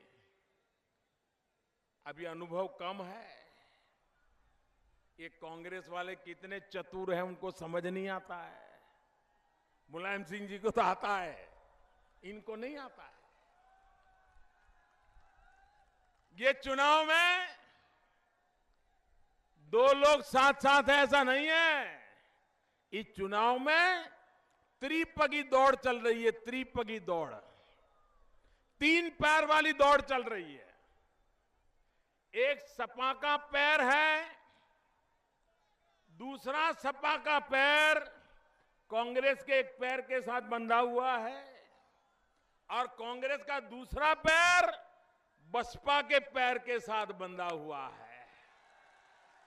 अभी अनुभव कम है। ये कांग्रेस वाले कितने चतुर हैं उनको समझ नहीं आता है। मुलायम सिंह जी को तो आता है, इनको नहीं आता है। ये चुनाव में दो लोग साथ साथ हैं ऐसा नहीं है, इस चुनाव में त्रिपगी दौड़ चल रही है, त्रिपगी दौड़, 3 पैर वाली दौड़ चल रही है। एक सपा का पैर है, दूसरा सपा का पैर कांग्रेस के एक पैर के साथ बंधा हुआ है और कांग्रेस का दूसरा पैर बसपा के पैर के साथ बंधा हुआ है।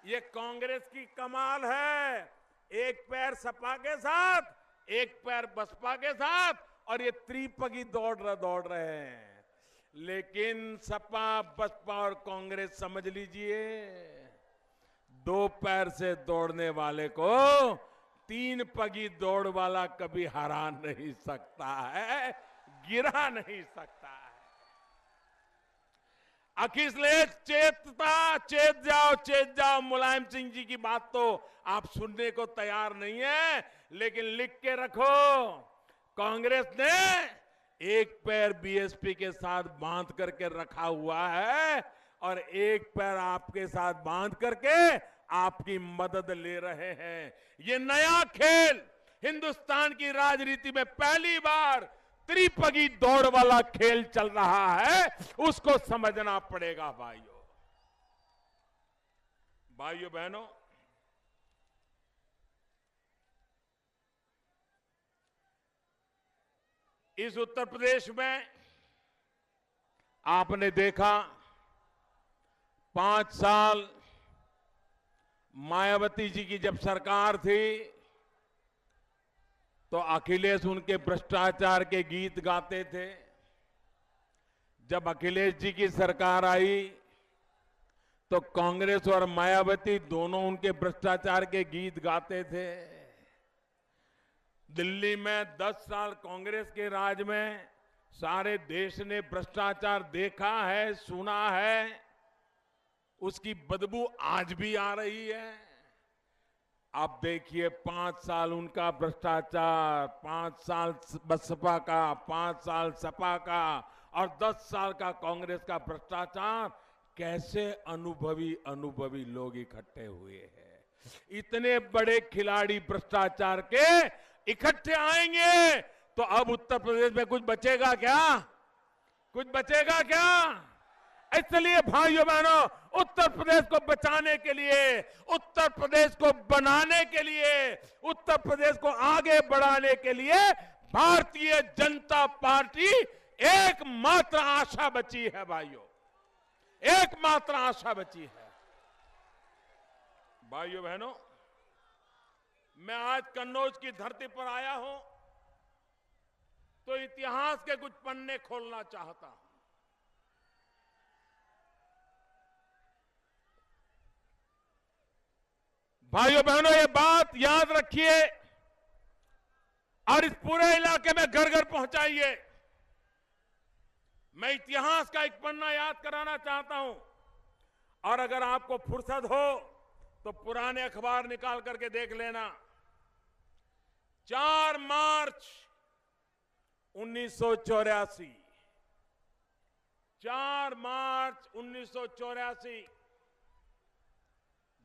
ये कांग्रेस की कमाल है, एक पैर सपा के साथ, एक पैर बसपा के साथ, और ये त्रिपगी दौड़ रहे हैं। लेकिन सपा, बसपा और कांग्रेस समझ लीजिए, 2 पैर से दौड़ने वाले को 3 पगी दौड़ वाला कभी हरा नहीं सकता है, गिरा नहीं सकता है। अखिलेश चेत जाओ, मुलायम सिंह जी की बात तो आप सुनने को तैयार नहीं है, लेकिन लिख के रखो, कांग्रेस ने एक पैर बीएसपी के साथ बांध करके रखा हुआ है और एक पैर आपके साथ बांध करके आपकी मदद ले रहे हैं। ये नया खेल हिंदुस्तान की राजनीति में पहली बार त्रिपगी दौड़ वाला खेल चल रहा है, उसको समझना पड़ेगा भाइयों बहनों। इस उत्तर प्रदेश में आपने देखा 5 साल मायावती जी की जब सरकार थी तो अखिलेश उनके भ्रष्टाचार के गीत गाते थे। जब अखिलेश जी की सरकार आई तो कांग्रेस और मायावती दोनों उनके भ्रष्टाचार के गीत गाते थे। दिल्ली में 10 साल कांग्रेस के राज में सारे देश ने भ्रष्टाचार देखा है, सुना है, उसकी बदबू आज भी आ रही है। आप देखिए 5 साल उनका भ्रष्टाचार, 5 साल बसपा का, 5 साल सपा का और 10 साल का कांग्रेस का भ्रष्टाचार, कैसे अनुभवी लोग इकट्ठे हुए हैं। इतने बड़े खिलाड़ी भ्रष्टाचार के इकट्ठे आएंगे तो अब उत्तर प्रदेश में कुछ बचेगा क्या? कुछ बचेगा क्या? इसलिए भाइयों बहनों, उत्तर प्रदेश को बचाने के लिए, उत्तर प्रदेश को बनाने के लिए, उत्तर प्रदेश को आगे बढ़ाने के लिए भारतीय जनता पार्टी एकमात्र आशा बची है भाइयों, एकमात्र आशा बची है। भाइयों बहनों, मैं आज कन्नौज की धरती पर आया हूं तो इतिहास के कुछ पन्ने खोलना चाहता हूं। भाइयों बहनों, ये बात याद रखिए और इस पूरे इलाके में घर घर पहुंचाइए। मैं इतिहास का एक पन्ना याद कराना चाहता हूं और अगर आपको फुर्सत हो तो पुराने अखबार निकाल करके देख लेना। 4 मार्च 1984, 4 मार्च 1984,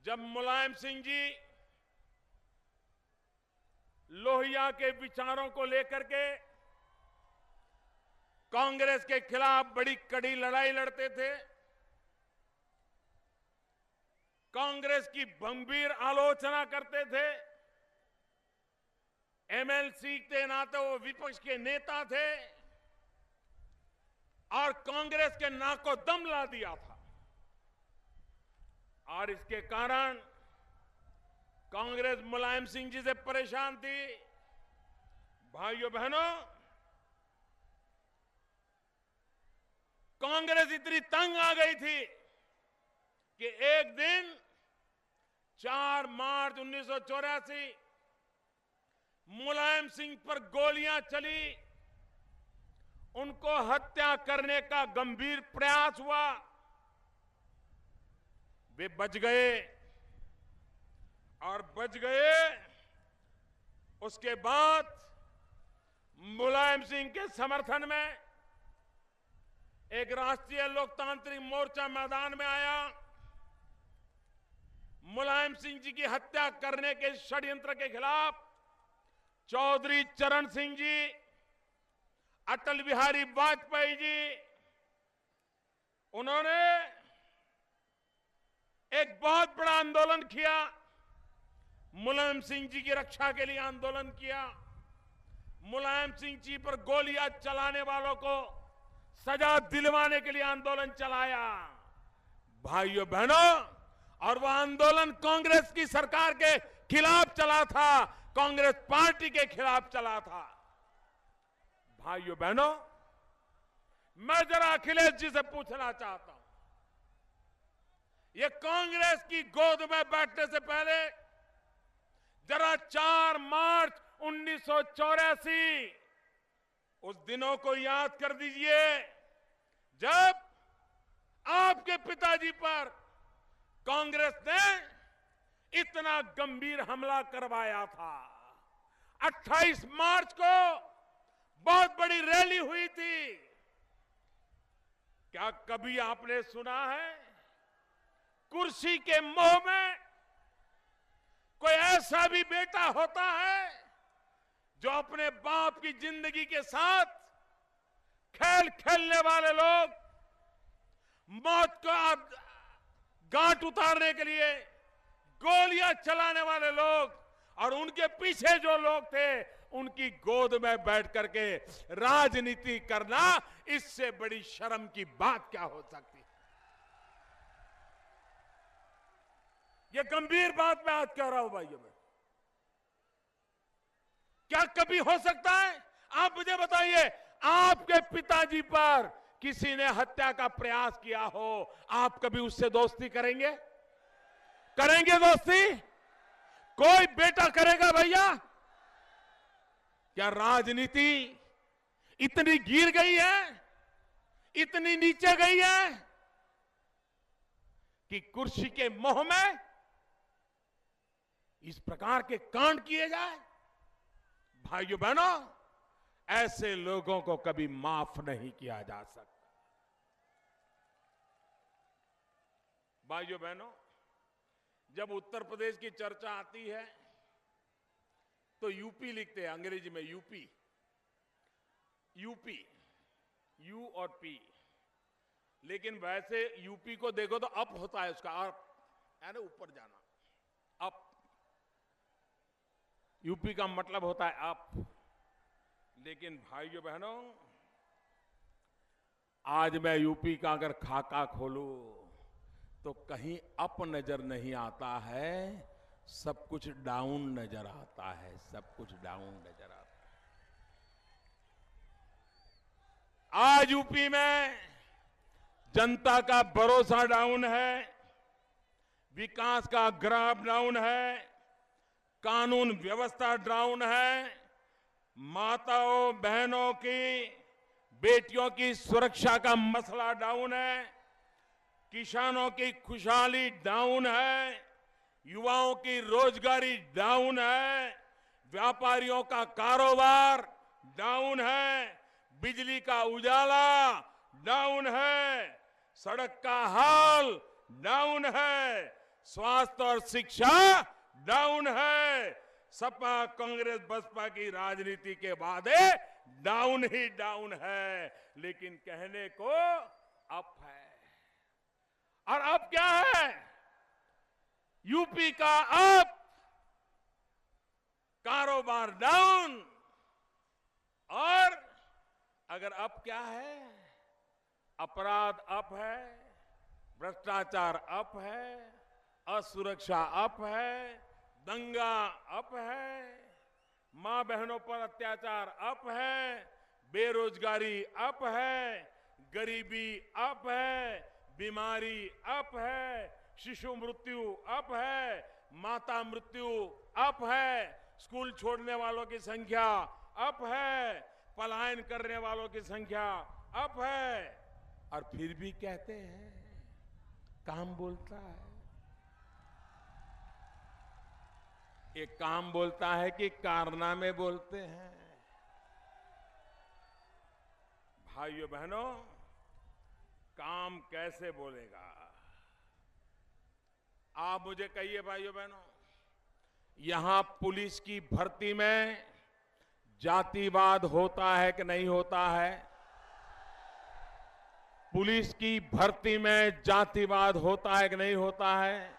जब मुलायम सिंह जी लोहिया के विचारों को लेकर के कांग्रेस के खिलाफ बड़ी कड़ी लड़ाई लड़ते थे, कांग्रेस की गंभीर आलोचना करते थे, एमएलसी के नाते वो विपक्ष के नेता थे और कांग्रेस के नाक को दम ला दिया था। और इसके कारण कांग्रेस मुलायम सिंह जी से परेशान थी। भाइयों बहनों, कांग्रेस इतनी तंग आ गई थी कि एक दिन 4 मार्च 1984 मुलायम सिंह पर गोलियां चली, उनको हत्या करने का गंभीर प्रयास हुआ। वे बच गए और बच गए। उसके बाद मुलायम सिंह के समर्थन में एक राष्ट्रीय लोकतांत्रिक मोर्चा मैदान में आया। मुलायम सिंह जी की हत्या करने के षड्यंत्र के खिलाफ चौधरी चरण सिंह जी, अटल बिहारी वाजपेयी जी, उन्होंने एक बहुत बड़ा आंदोलन किया। मुलायम सिंह जी की रक्षा के लिए आंदोलन किया। मुलायम सिंह जी पर गोलियां चलाने वालों को सजा दिलवाने के लिए आंदोलन चलाया। भाइयों बहनों, और वह आंदोलन कांग्रेस की सरकार के खिलाफ चला था, कांग्रेस पार्टी के खिलाफ चला था। भाइयों बहनों, मैं जरा अखिलेश जी से पूछना चाहता हूं, ये कांग्रेस की गोद में बैठने से पहले जरा 4 मार्च 1984 उस दिनों को याद कर दीजिए, जब आपके पिताजी पर कांग्रेस ने इतना गंभीर हमला करवाया था। 28 मार्च को बहुत बड़ी रैली हुई थी। क्या कभी आपने सुना है कुर्सी के मोह में कोई ऐसा भी बेटा होता है जो अपने बाप की जिंदगी के साथ खेल खेलने वाले लोग, मौत का गांठ उतारने के लिए गोलियां चलाने वाले लोग और उनके पीछे जो लोग थे, उनकी गोद में बैठ करके राजनीति करना, इससे बड़ी शर्म की बात क्या हो सकती है? ये गंभीर बात मैं आज कह रहा हूं भाइयों में। क्या कभी हो सकता है, आप मुझे बताइए, आपके पिताजी पर किसी ने हत्या का प्रयास किया हो, आप कभी उससे दोस्ती करेंगे? करेंगे दोस्ती? कोई बेटा करेगा भैया? क्या राजनीति इतनी गिर गई है, इतनी नीचे गई है कि कुर्सी के मोह में इस प्रकार के कांड किए जाए? भाइयों बहनों, ऐसे लोगों को कभी माफ नहीं किया जा सकता। भाइयों बहनों, जब उत्तर प्रदेश की चर्चा आती है तो यूपी लिखते हैं, अंग्रेजी में यूपी, यूपी, यू और पी, लेकिन वैसे यूपी को देखो तो अप होता है, उसका अप यानी ऊपर जाना, अप। यूपी का मतलब होता है अप। लेकिन भाइयों बहनों, आज मैं यूपी का अगर खाका खोलूं तो कहीं अप नजर नहीं आता है, सब कुछ डाउन नजर आता है, सब कुछ डाउन नजर आता है। आज यूपी में जनता का भरोसा डाउन है, विकास का ग्राफ डाउन है, कानून व्यवस्था डाउन है, माताओं बहनों की, बेटियों की सुरक्षा का मसला डाउन है, किसानों की खुशहाली डाउन है, युवाओं की रोजगारी डाउन है, व्यापारियों का कारोबार डाउन है, बिजली का उजाला डाउन है, सड़क का हाल डाउन है, स्वास्थ्य और शिक्षा डाउन है। सपा कांग्रेस बसपा की राजनीति के बाद डाउन ही डाउन है, लेकिन कहने को अप है। और अब क्या है? यूपी का अप, कारोबार डाउन, और अगर अप क्या है? अपराध अप है, भ्रष्टाचार अप है, असुरक्षा अप है, दंगा अप है, मां बहनों पर अत्याचार अप है, बेरोजगारी अप है, गरीबी अप है, बीमारी अप है, शिशु मृत्यु अप है, माता मृत्यु अप है, स्कूल छोड़ने वालों की संख्या अप है, पलायन करने वालों की संख्या अप है। और फिर भी कहते हैं काम बोलता है। ये काम बोलता है कि कारनामे बोलते हैं? भाइयों बहनों, काम कैसे बोलेगा? आप मुझे कहिए भाइयों बहनों, यहां पुलिस की भर्ती में जातिवाद होता है कि नहीं होता है? पुलिस की भर्ती में जातिवाद होता है कि नहीं होता है?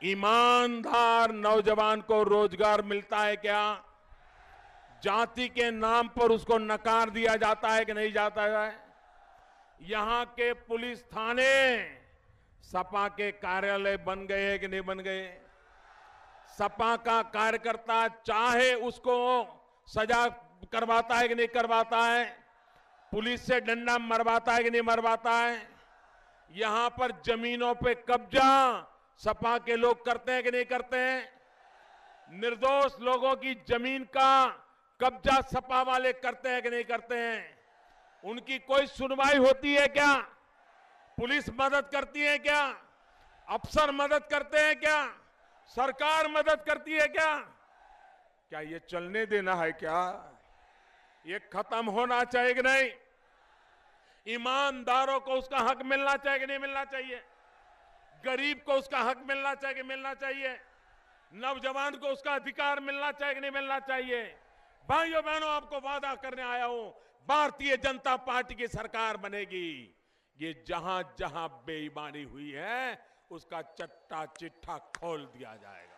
ईमानदार नौजवान को रोजगार मिलता है क्या? जाति के नाम पर उसको नकार दिया जाता है कि नहीं जाता है? यहां के पुलिस थाने सपा के कार्यालय बन गए हैं कि नहीं बन गए? सपा का कार्यकर्ता चाहे उसको सजा करवाता है कि नहीं करवाता है? पुलिस से डंडा मरवाता है कि नहीं मरवाता है? यहां पर जमीनों पे कब्जा सपा के लोग करते हैं कि नहीं करते हैं? निर्दोष लोगों की जमीन का कब्जा सपा वाले करते हैं कि नहीं करते हैं? उनकी कोई सुनवाई होती है क्या? पुलिस मदद करती है क्या? अफसर मदद करते हैं क्या? सरकार मदद करती है क्या? क्या ये चलने देना है क्या? ये खत्म होना चाहिए कि नहीं? ईमानदारों को उसका हक मिलना चाहिए कि नहीं मिलना चाहिए? गरीब को उसका हक मिलना चाहिए कि मिलना चाहिए? नौजवान को उसका अधिकार मिलना चाहिए कि नहीं मिलना चाहिए? भाइयों बहनों, आपको वादा करने आया हूं, भारतीय जनता पार्टी की सरकार बनेगी। ये जहां जहां बेईमानी हुई है उसका चट्टा चिट्ठा खोल दिया जाएगा।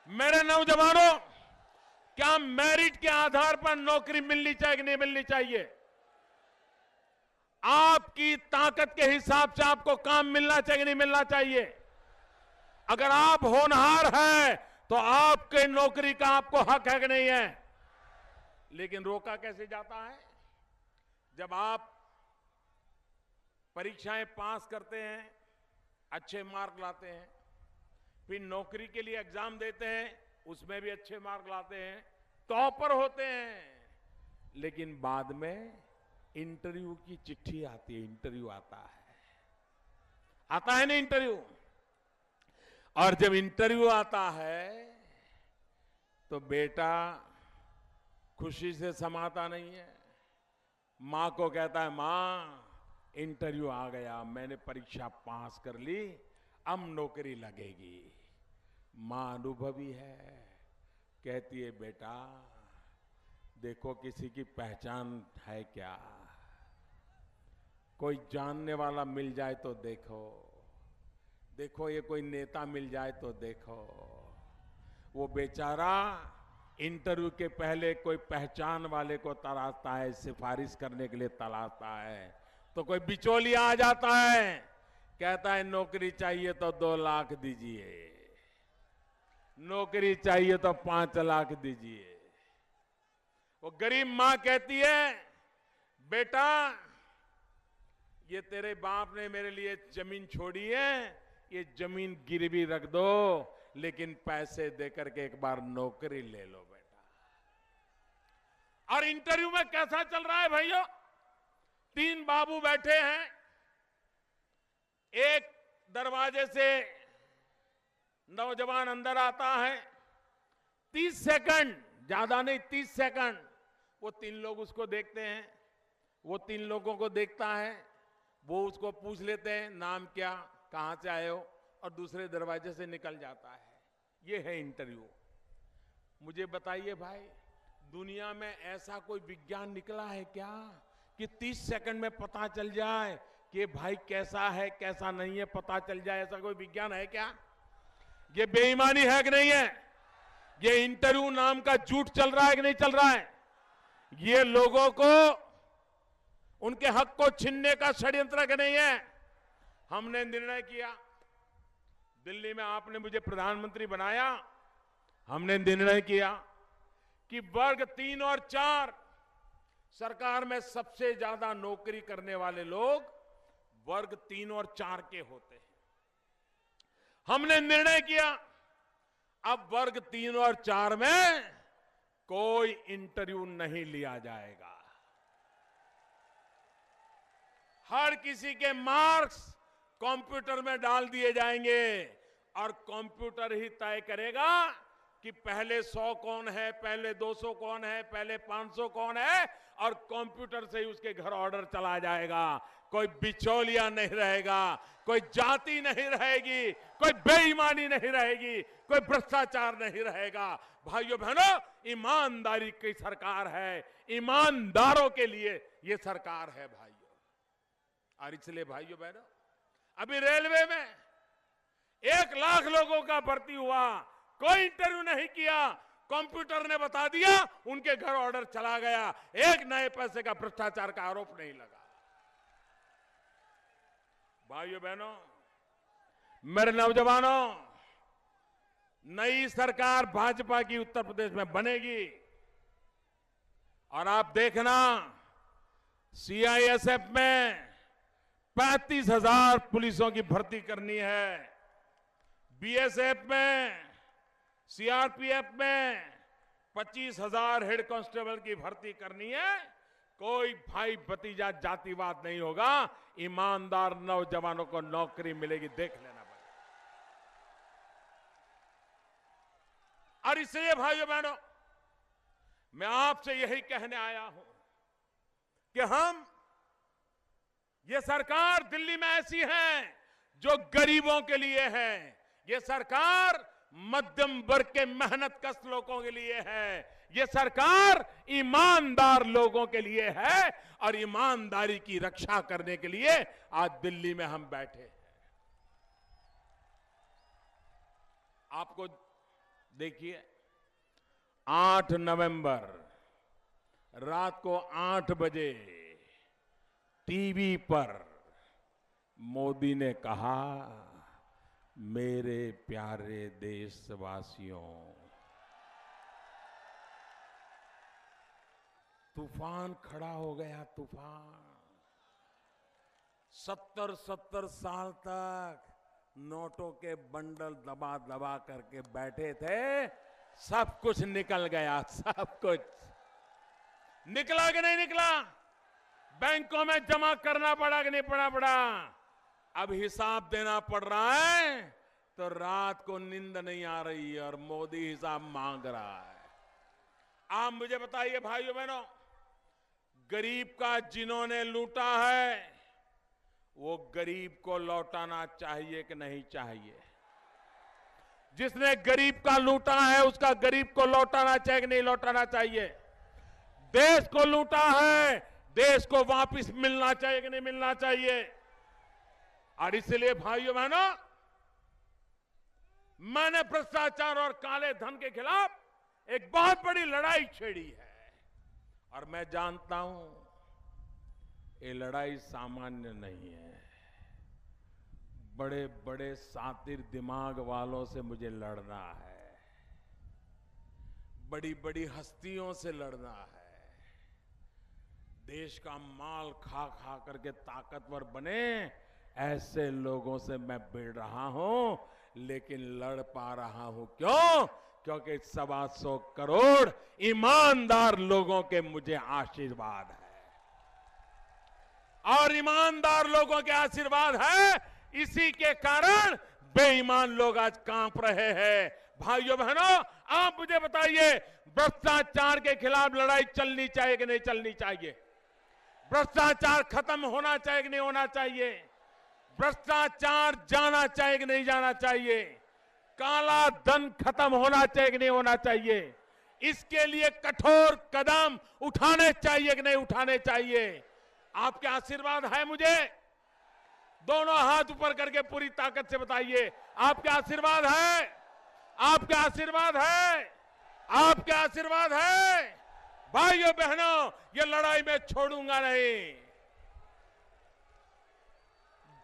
मेरे नौजवानों, क्या मेरिट के आधार पर नौकरी मिलनी चाहिए कि नहीं मिलनी चाहिए? आपकी ताकत के हिसाब से आपको काम मिलना चाहिए कि नहीं मिलना चाहिए? अगर आप होनहार हैं तो आपके नौकरी का आपको हक है कि नहीं है? लेकिन रोका कैसे जाता है? जब आप परीक्षाएं पास करते हैं, अच्छे मार्क लाते हैं, फिर नौकरी के लिए एग्जाम देते हैं, उसमें भी अच्छे मार्क लाते हैं, टॉपर होते हैं, लेकिन बाद में इंटरव्यू की चिट्ठी आती है, इंटरव्यू आता है ना इंटरव्यू? और जब इंटरव्यू आता है तो बेटा खुशी से समाता नहीं है। मां को कहता है, मां इंटरव्यू आ गया, मैंने परीक्षा पास कर ली, अब नौकरी लगेगी। मां अनुभवी है, कहती है, बेटा देखो किसी की पहचान है क्या? कोई जानने वाला मिल जाए तो देखो, देखो ये कोई नेता मिल जाए तो देखो। वो बेचारा इंटरव्यू के पहले कोई पहचान वाले को तलाशता है, सिफारिश करने के लिए तलाशता है, तो कोई बिचौलिया आ जाता है, कहता है नौकरी चाहिए तो 2 लाख दीजिए, नौकरी चाहिए तो 5 लाख दीजिए। वो गरीब मां कहती है, बेटा ये तेरे बाप ने मेरे लिए जमीन छोड़ी है, ये जमीन गिरवी रख दो, लेकिन पैसे देकर के एक बार नौकरी ले लो बेटा। और इंटरव्यू में कैसा चल रहा है भाइयों? 3 बाबू बैठे हैं, एक दरवाजे से नौजवान अंदर आता है, 30 सेकंड, ज्यादा नहीं 30 सेकंड, वो 3 लोग उसको देखते हैं, वो 3 लोगों को देखता है, वो उसको पूछ लेते हैं नाम क्या, कहां से आए हो, और दूसरे दरवाजे से निकल जाता है। ये है इंटरव्यू। मुझे बताइए भाई, दुनिया में ऐसा कोई विज्ञान निकला है क्या कि 30 सेकंड में पता चल जाए कि भाई कैसा है कैसा नहीं है, पता चल जाए? ऐसा कोई विज्ञान है क्या? ये बेईमानी है कि नहीं है? ये इंटरव्यू नाम का झूठ चल रहा है कि नहीं चल रहा है? ये लोगों को उनके हक को छीनने का षड्यंत्र कि नहीं है? हमने निर्णय किया, दिल्ली में आपने मुझे प्रधानमंत्री बनाया, हमने निर्णय किया कि वर्ग 3 और 4 सरकार में सबसे ज्यादा नौकरी करने वाले लोग वर्ग 3 और 4 के होते हैं। हमने निर्णय किया अब वर्ग 3 और 4 में कोई इंटरव्यू नहीं लिया जाएगा। हर किसी के मार्क्स कंप्यूटर में डाल दिए जाएंगे और कंप्यूटर ही तय करेगा कि पहले 100 कौन है, पहले 200 कौन है, पहले 500 कौन है, और कंप्यूटर से ही उसके घर ऑर्डर चला जाएगा। कोई बिचौलिया नहीं रहेगा, कोई जाति नहीं रहेगी, कोई बेईमानी नहीं रहेगी, कोई भ्रष्टाचार नहीं रहेगा। भाइयों बहनों, ईमानदारी की सरकार है, ईमानदारों के लिए ये सरकार है भाइयों। और इसलिए भाइयों बहनों, अभी रेलवे में 1 लाख लोगों का भर्ती हुआ, कोई इंटरव्यू नहीं किया, कंप्यूटर ने बता दिया, उनके घर ऑर्डर चला गया, एक नए पैसे का भ्रष्टाचार का आरोप नहीं लगा। भाइयों बहनों, मेरे नौजवानों, नई सरकार भाजपा की उत्तर प्रदेश में बनेगी और आप देखना, सीआईएसएफ में 35,000 पुलिसों की भर्ती करनी है, बीएसएफ में, सीआरपीएफ में 25,000 हेड कांस्टेबल की भर्ती करनी है। कोई भाई भतीजा जातिवाद नहीं होगा, ईमानदार नौजवानों को नौकरी मिलेगी, देख लेना भाई। और इसलिए भाइयों बहनों, मैं आपसे यही कहने आया हूं कि ये सरकार दिल्ली में ऐसी है जो गरीबों के लिए है, ये सरकार मध्यम वर्ग के मेहनत कश लोगों के लिए है, ये सरकार ईमानदार लोगों के लिए है, और ईमानदारी की रक्षा करने के लिए आज दिल्ली में हम बैठे हैं। आपको देखिए, 8 नवंबर रात को 8 बजे टीवी पर मोदी ने कहा, मेरे प्यारे देशवासियों, तूफान खड़ा हो गया, तूफान। 70 साल तक नोटों के बंडल दबा दबा करके बैठे थे, सब कुछ निकल गया, सब कुछ निकला कि नहीं निकला? बैंकों में जमा करना पड़ा कि नहीं पड़ा? अब हिसाब देना पड़ रहा है, तो रात को नींद नहीं आ रही है और मोदी हिसाब मांग रहा है। आप मुझे बताइए भाइयों बहनों, गरीब का जिन्होंने लूटा है, वो गरीब को लौटाना चाहिए कि नहीं चाहिए? जिसने गरीब का लूटा है, उसका गरीब को लौटाना चाहिए कि नहीं लौटाना चाहिए? देश को लूटा है, देश को वापस मिलना चाहिए कि नहीं मिलना चाहिए? और इसलिए भाइयों बहनों, मैंने भ्रष्टाचार और काले धन के खिलाफ एक बहुत बड़ी लड़ाई छेड़ी है, और मैं जानता हूं ये लड़ाई सामान्य नहीं है। बड़े बड़े सातिर दिमाग वालों से मुझे लड़ना है, बड़ी बड़ी हस्तियों से लड़ना है। देश का माल खा खा करके ताकतवर बने, ऐसे लोगों से मैं भिड़ रहा हूं, लेकिन लड़ पा रहा हूं। क्यों? क्योंकि 125 करोड़ ईमानदार लोगों के मुझे आशीर्वाद है, और ईमानदार लोगों के आशीर्वाद है, इसी के कारण बेईमान लोग आज कांप रहे हैं। भाइयों बहनों, आप मुझे बताइए, भ्रष्टाचार के खिलाफ लड़ाई चलनी चाहिए कि नहीं चलनी चाहिए? भ्रष्टाचार खत्म होना चाहिए कि नहीं होना चाहिए? भ्रष्टाचार जाना चाहिए कि नहीं जाना चाहिए? काला धन खत्म होना चाहिए कि नहीं होना चाहिए? इसके लिए कठोर कदम उठाने चाहिए कि नहीं उठाने चाहिए? आपके आशीर्वाद है मुझे? दोनों हाथ ऊपर करके पूरी ताकत से बताइए, आपके आशीर्वाद है? आपके आशीर्वाद है? आपके आशीर्वाद है? भाइयों बहनों, ये लड़ाई मैं छोड़ूंगा नहीं।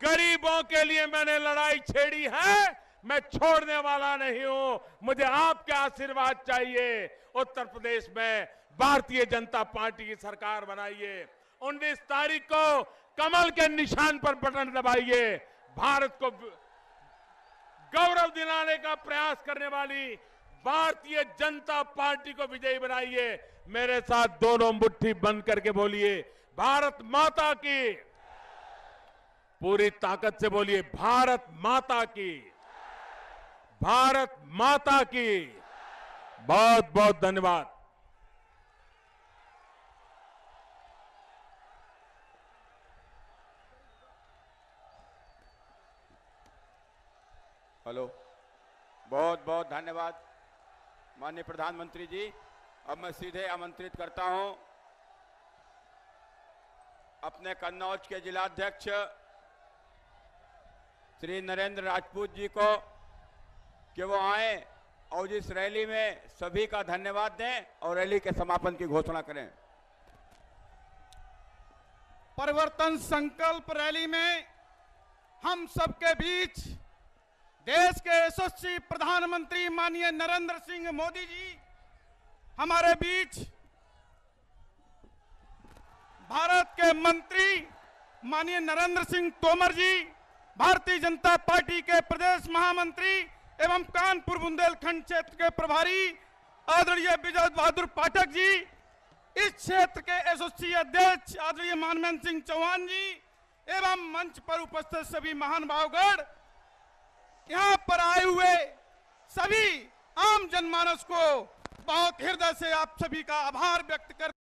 गरीबों के लिए मैंने लड़ाई छेड़ी है, मैं छोड़ने वाला नहीं हूं। मुझे आपके आशीर्वाद चाहिए। उत्तर प्रदेश में भारतीय जनता पार्टी की सरकार बनाइए। 19 तारीख को कमल के निशान पर बटन दबाइए। भारत को गौरव दिलाने का प्रयास करने वाली भारतीय जनता पार्टी को विजयी बनाइए। मेरे साथ दोनों मुट्ठी बंद करके बोलिए, भारत माता की। पूरी ताकत से बोलिए, भारत माता की, भारत माता की। बहुत बहुत धन्यवाद। हेलो, बहुत बहुत धन्यवाद माननीय प्रधानमंत्री जी। अब मैं सीधे आमंत्रित करता हूं अपने कन्नौज के जिलाध्यक्ष श्री नरेंद्र राजपूत जी को कि वो आए और इस रैली में सभी का धन्यवाद दें और रैली के समापन की घोषणा करें। परिवर्तन संकल्प रैली में हम सबके बीच देश के यशस्वी प्रधानमंत्री माननीय नरेंद्र सिंह मोदी जी हमारे बीच, भारत के मंत्री माननीय नरेंद्र सिंह तोमर जी, भारतीय जनता पार्टी के प्रदेश महामंत्री एवं कानपुर बुंदेलखंड क्षेत्र के प्रभारी आदरणीय विजय बहादुर पाठक जी, इस क्षेत्र के यशस्वी अध्यक्ष आदरणीय मानवेंद्र सिंह चौहान जी एवं मंच पर उपस्थित सभी महानुभावगण, यहाँ पर आए हुए सभी आम जनमानस को बहुत हृदय से आप सभी का आभार व्यक्त कर